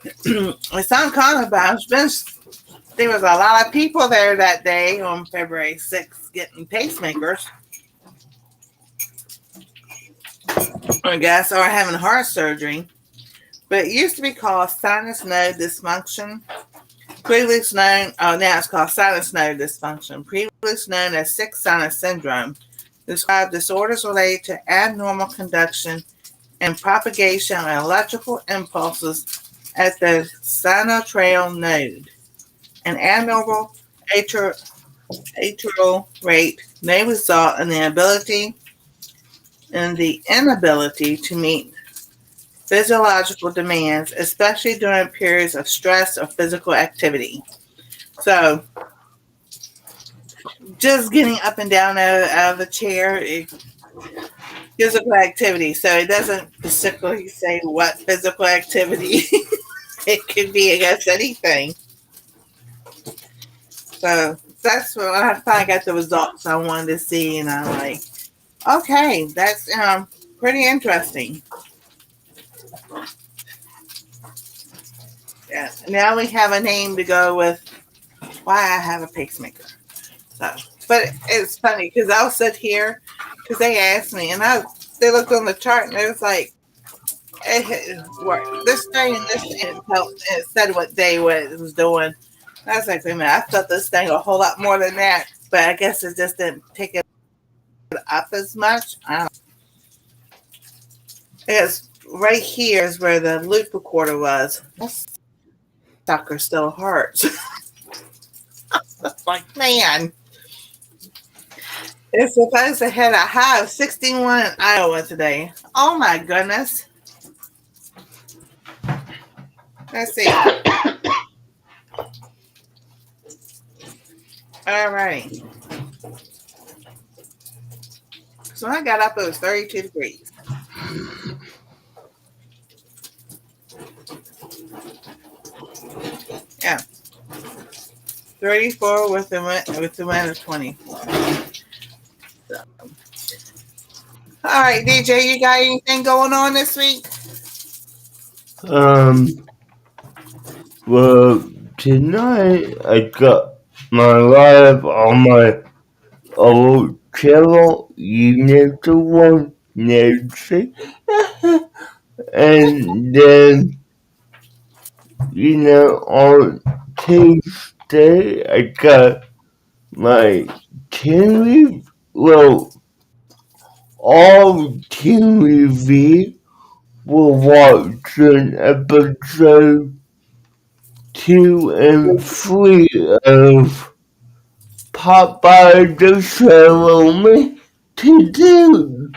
It's uncommon, but there was a lot of people there that day on February 6th getting pacemakers, I guess, or having heart surgery. But it used to be called sinus node dysfunction. Previously known, now it's called sinus node dysfunction. Previously known as sick sinus syndrome, describes disorders related to abnormal conduction and propagation of electrical impulses at the sinoatrial node. An abnormal atrial rate may result in the inability to meet physiological demands, especially during periods of stress or physical activity. So, just getting up and down out of the chair, physical activity. So, it doesn't specifically say what physical activity. It could be against anything. So, that's what I finally got the results I wanted to see, and I'm like, okay, that's pretty interesting. Yeah, now we have a name to go with why I have a pacemaker. So, but it's funny because I'll sit here because they asked me, and they looked on the chart and it was like, this thing and this thing, it said what day it was doing. And I was like, wait a minute, I thought this thing a whole lot more than that, but I guess it just didn't pick it up as much. I don't know. It's right here is where the loop recorder was. This sucker still hurts. It's like, man. It's supposed to hit a high of 61 in Iowa today. Oh my goodness. Let's see. All right. So when I got up, it was 32 degrees. Yeah. 34 with the wind of 24. So. All right, DJ, you got anything going on this week? Well, tonight I got my live on my old channel, Unit to One Nancy. And then, on Tuesday I got my 10-week, all TV will watch an episode 2 and 3 of Popeye the Sailor Man to do.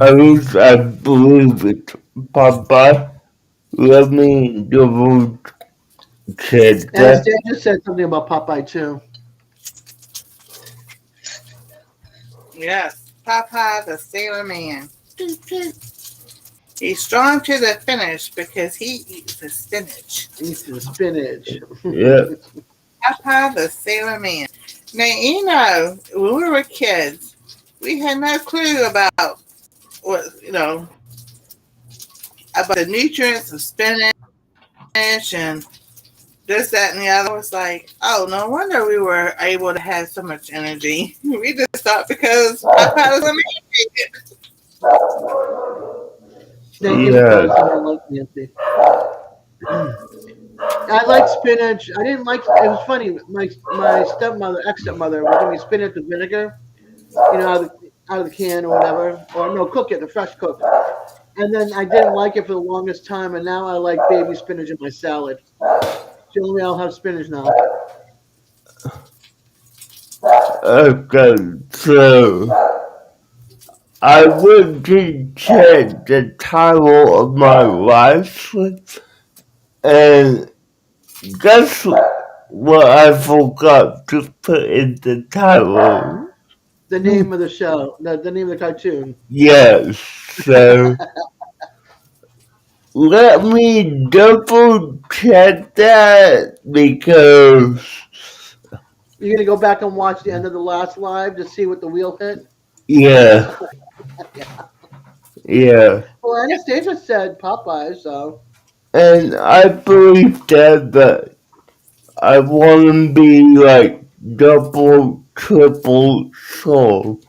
At least I believe it. Popeye, let me double check that. Anastasia said something about Popeye too. Yes, Popeye the Sailor Man. He's strong to the finish because he eats the spinach. Eats the spinach. Yeah. Popeye the Sailor Man. Now, you know, when we were kids, we had no clue about what, about the nutrients of spinach and this, that, and the other. Was like, oh, no wonder we were able to have so much energy. We just thought because Popeye was amazing. I like spinach. I didn't like. It was funny. My stepmother, ex-stepmother, would give me spinach with vinegar, out of the can or whatever, or no, cook it, the fresh cook. And then I didn't like it for the longest time, and now I like baby spinach in my salad. The only way I'll have spinach now. Okay, so I went to check the title of my live stream, and guess what I forgot to put in the title? The name of the show, the name of the cartoon. Yes, so let me double check that because You're gonna go back and watch the end of the last live to see what the wheel hit. yeah. Well, Anastasia said Popeye, so. And I believe that, but I want to be like double, triple sure,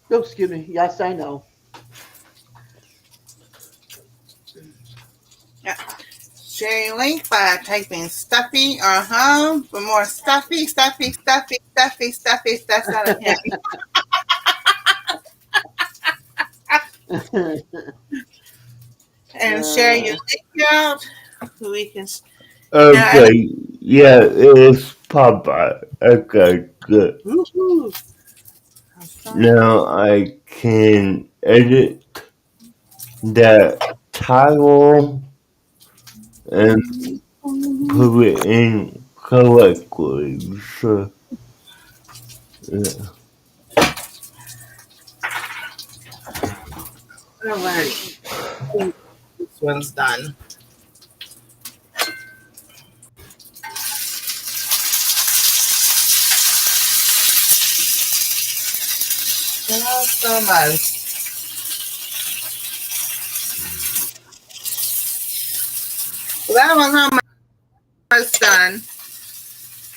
Oh, excuse me. Yes, I know. Share your link by typing stuffy or home for more stuffy out of him. And share your link out. We can. Okay, yeah, it is Popeye. Okay, good. Woo-hoo. Now I can edit that title and put it in correctly. So, yeah. All right. This one's done. So much. Well, that one's almost done.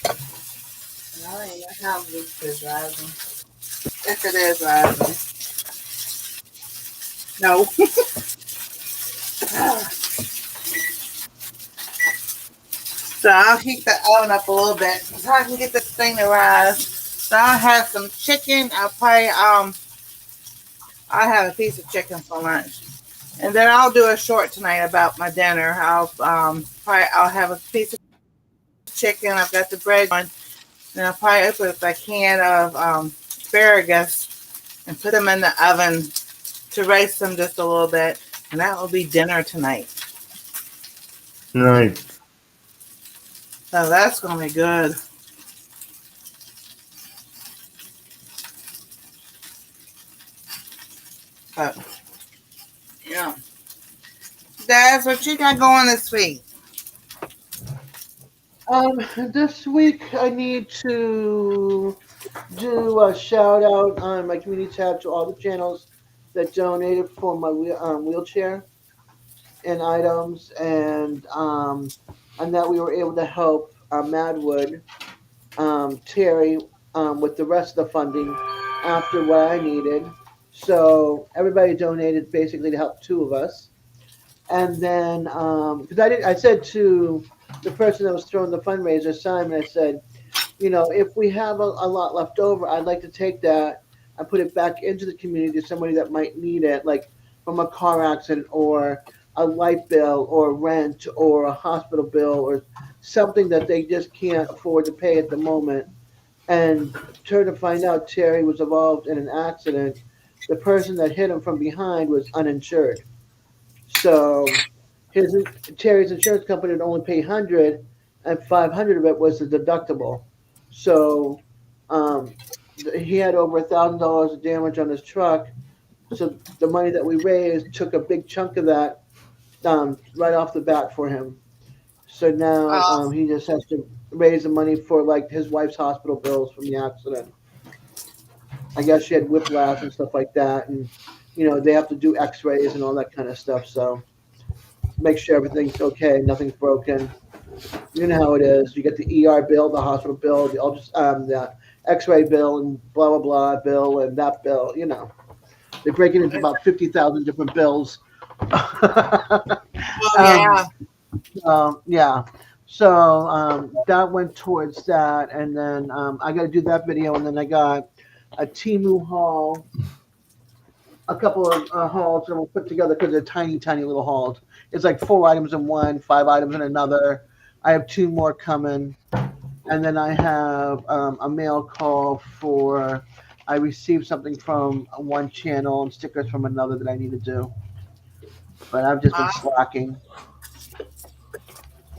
I don't even know how this is rising. If it is rising. No. So I'll heat the oven up a little bit so I can get this thing to rise. So I'll have some chicken. I'll have a piece of chicken for lunch. And then I'll do a short tonight about my dinner. I'll have a piece of chicken. I've got the bread on. And I'll probably open up a can of asparagus and put them in the oven to roast them just a little bit. And that will be dinner tonight. Nice. So that's going to be good. But, yeah. Daz, what you got going this week? This week I need to do a shout out on my community tab to all the channels that donated for my wheelchair and items, and that we were able to help Madwood, Terry, with the rest of the funding after what I needed. So everybody donated basically to help two of us. And then, because I said to the person that was throwing the fundraiser, Simon, I said, if we have a lot left over, I'd like to take that and put it back into the community to somebody that might need it, like from a car accident or a light bill or rent or a hospital bill or something that they just can't afford to pay at the moment. And turn to find out Terry was involved in an accident. The person that hit him from behind was uninsured. So his Terry's insurance company would only pay 100, and 500 of it was the deductible. So um, he had over $1,000 of damage on his truck. So the money that we raised took a big chunk of that right off the bat for him. So now he just has to raise the money for like his wife's hospital bills from the accident. I guess she had whiplash and stuff like that, and they have to do X-rays and all that kind of stuff. So make sure everything's okay, nothing's broken. You know how it is. You get the ER bill, the hospital bill, the X-ray bill, and blah blah blah bill, and that bill. They break it into about 50,000 different bills. Yeah. Yeah. So that went towards that, and then I got to do that video, and then I got a Temu haul, a couple of hauls that we'll put together because they're tiny, tiny little hauls. It's like 4 items in one, 5 items in another. I have 2 more coming, and then I have a mail call for. I received something from one channel and stickers from another that I need to do, but I've just been slacking.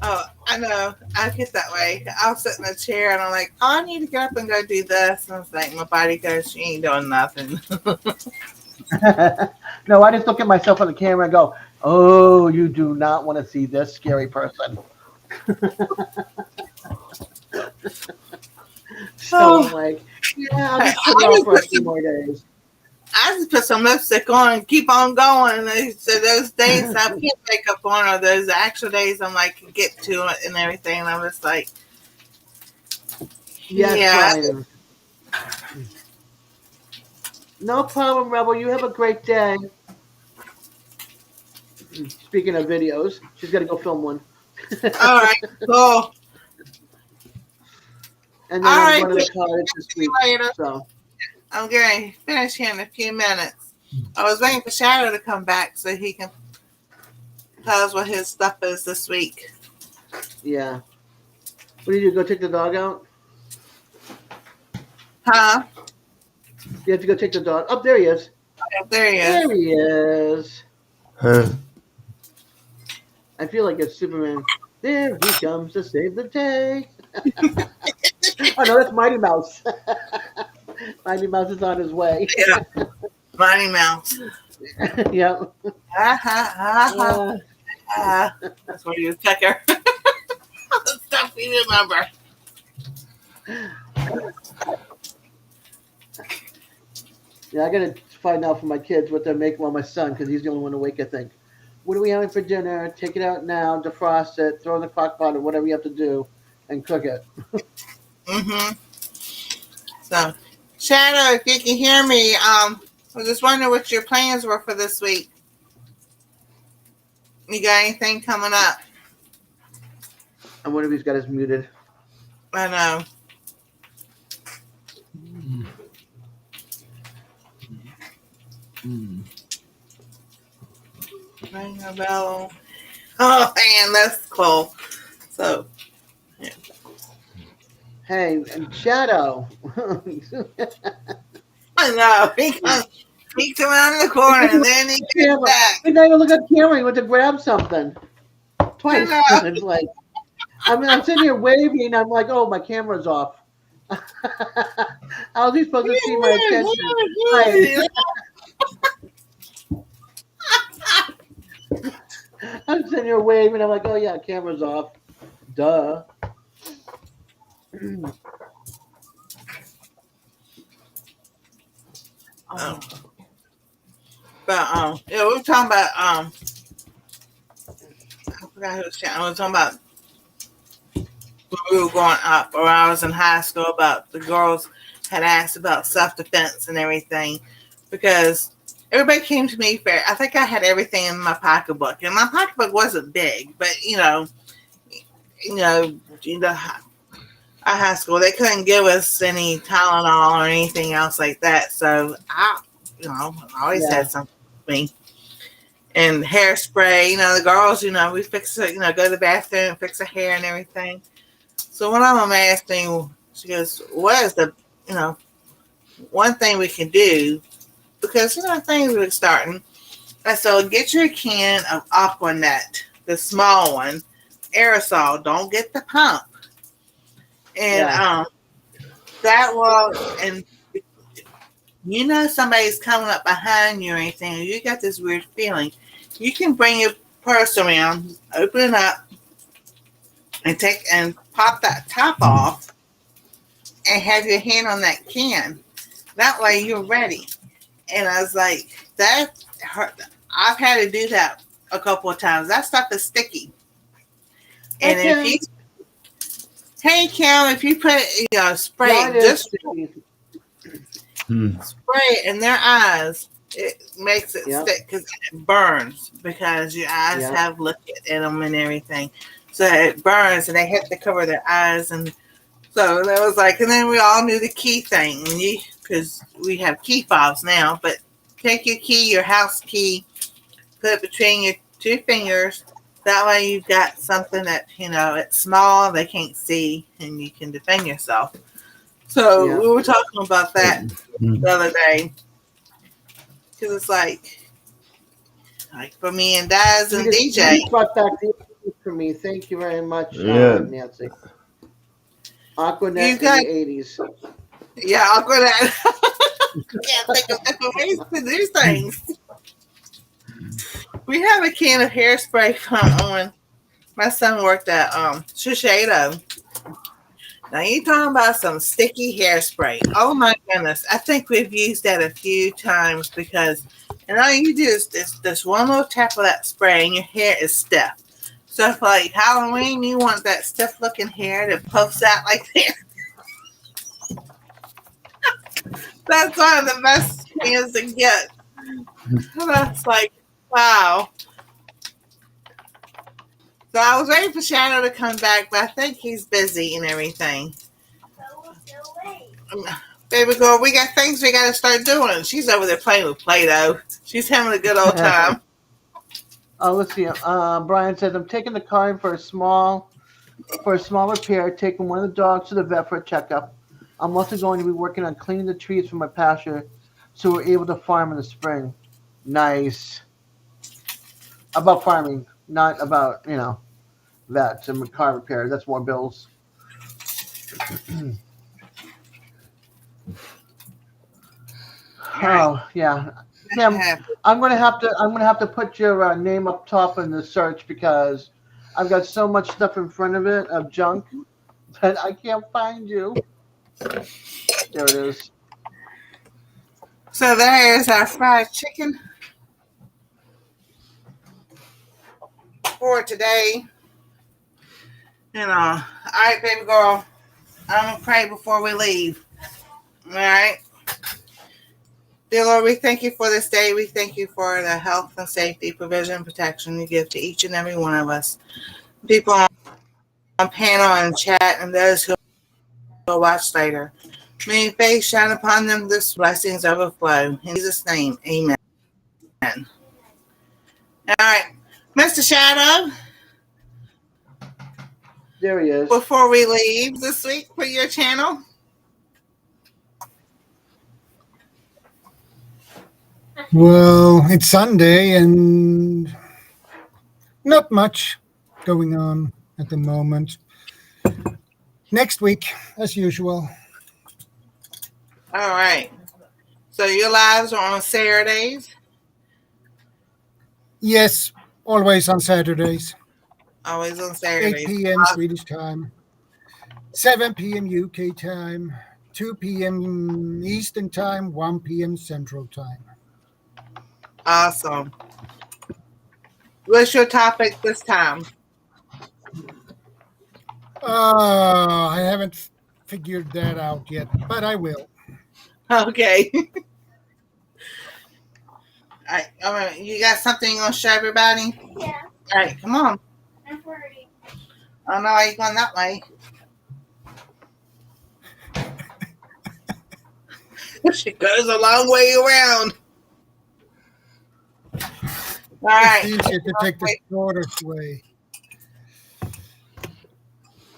Oh, I know. I get that way. I'll sit in a chair and I'm like, oh, I need to get up and go do this. And it's like, my body goes, she ain't doing nothing. No, I just look at myself on the camera and go, oh, you do not want to see this scary person. So I'm like, yeah, I'll just put it off for a few more days. I just put some lipstick on and keep on going. And so those days I put makeup on are those actual days I'm like, get to it and everything. And I'm just like, Yes, yeah. Brian. No problem, Rebel. You have a great day. Speaking of videos, she's got to go film one. All right, cool. And then All I'm right, going to the college this week. later. So I'm going to finish here in a few minutes. I was waiting for Shadow to come back so he can tell us what his stuff is this week. yeah. What do you do? Go take the dog out? Huh? You have to go take the dog. Oh, there he is. Yeah, there he is. There he is. Huh? I feel like it's Superman. There he comes to save the day. Oh no, that's Mighty Mouse. Mighty Mouse is on his way. Yeah. Mighty Mouse. Yep. That's what you check her. Stuff you remember. Yeah, I gotta find out from my kids what they're making. Well, my son, because he's the only one awake, I think. What are we having for dinner? Take it out now, defrost it, throw it in the crock pot, or whatever you have to do, and cook it. Mm-hmm. So, Shadow, if you can hear me, I was just wondering what your plans were for this week. You got anything coming up? I wonder if he's got us muted. I know. Ring a bell. Oh, man, that's cool. So, Hey, and Shadow. I know. He comes around the corner and then he gets back. He didn't look at the camera. He went to grab something. Twice. It's like, I'm sitting here waving. I'm like, oh, my camera's off. How is he supposed to see my attention? I'm sitting here waving. I'm like, oh, yeah, camera's off. Duh. But yeah, we were talking about I forgot who was chatting. We were talking about when we were growing up, or I was in high school, about the girls had asked about self-defense and everything, because everybody came to me for, I think I had everything in my pocketbook, and my pocketbook wasn't big, but you know, our high school. They couldn't give us any Tylenol or anything else like that. So I always Yeah. had something with me. And hairspray, the girls, we fix it, go to the bathroom, fix her hair and everything. So when my mom asked me, she goes, what is the, one thing we can do? Because, things were starting. And so get your can of Aquanet, the small one, aerosol. Don't get the pump. And that will, and somebody's coming up behind you or anything, and you got this weird feeling. You can bring your purse around, open it up, and pop that top off, and have your hand on that can. That way you're ready. And I was like, that hurt. I've had to do that a couple of times. That stuff is sticky. And Okay. if you put spray That is just sticky. spray it in their eyes, it makes it Yep. stick because it burns, because your eyes Yep. have liquid in them and everything. So it burns, and they have to cover their eyes. And so that was like, and then we all knew the key thing, because we have key fobs now. But take your key, your house key, put it between your two fingers. That way you've got something that, it's small, they can't see, and you can defend yourself. So Yeah. we were talking about that the other day. Because it's like for me and Daz and You DJ. just brought back the 80s for me. Thank you very much, Yeah. Nancy. Aquanet You in got- the 80s. Yeah, I'll go that. Can't think of different ways to do things. We have a can of hairspray on. My son worked at Shiseido. Now you talking about some sticky hairspray. Oh my goodness. I think we've used that a few times because, and all you do is this one little tap of that spray and your hair is stiff. So for like Halloween, you want that stiff looking hair that puffs out like that. That's one of the best cans to get. That's like, wow. So I was waiting for Shadow to come back, but I think he's busy and everything. So we'll still wait. Baby girl, we got things we got to start doing. She's over there playing with Play-Doh. She's having a good old time. Let's see. Brian says, I'm taking the car in for a small repair, taking one of the dogs to the vet for a checkup. I'm also going to be working on cleaning the trees from my pasture so we're able to farm in the spring. Nice. About farming, not about, vets and car repair. That's more bills. Oh, yeah. Kim, I'm gonna have to put your name up top in the search because I've got so much stuff in front of it of junk that I can't find you. There it is. So there's our fried chicken for today. All right, baby girl. I'm gonna pray before we leave. All right. Dear Lord, we thank you for this day. We thank you for the health and safety, provision, and protection you give to each and every one of us. People on panel and chat and those who will watch later. May your face shine upon them, this blessings overflow. In Jesus' name, amen. All right. Mr. Shadow, There he is. before we leave this week for your channel. Well, it's Sunday and not much going on at the moment. Next week, as usual. All right. So your lives are on Saturdays? Yes, always on Saturdays. Always on 8 Saturdays. p.m. Swedish time, 7 p.m. UK time, 2 p.m. Eastern time, 1 p.m. Central time. Awesome. What's your topic this time? I haven't figured that out yet, but I will. Okay. All right. You got something you want to show everybody? Yeah, All right, come on. I'm 40. I don't know how you're going that way. She goes a long way around. All right. It's easier to take the shortest way.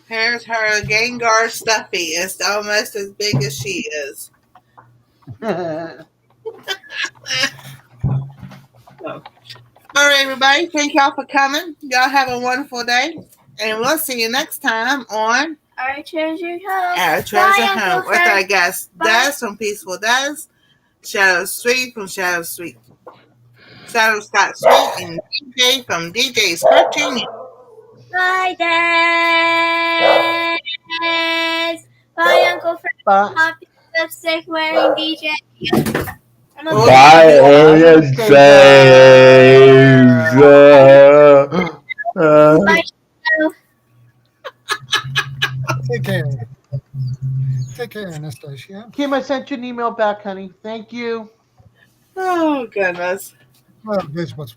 Here's her Gengar stuffy. It's almost as big as she is. All right, everybody. Thank y'all for coming. Y'all have a wonderful day. And we'll see you next time on Our treasure home. Our Treasure Bye, Home Uncle with Fred. our guest Bye. Des from Peaceful Des, Shadow Sweet from Shadow Sweet, Shadow Scott Sweet, and DJ from DJ Scorching. Bye, Des. Bye, Uncle Fred. Bye. Happy lipstick wearing DJ. I'm a Bye, Anastasia. Bye. Take care. Take care, Anastasia. Kim, I sent you an email back, honey. Thank you. Oh, goodness. Well, this was fun.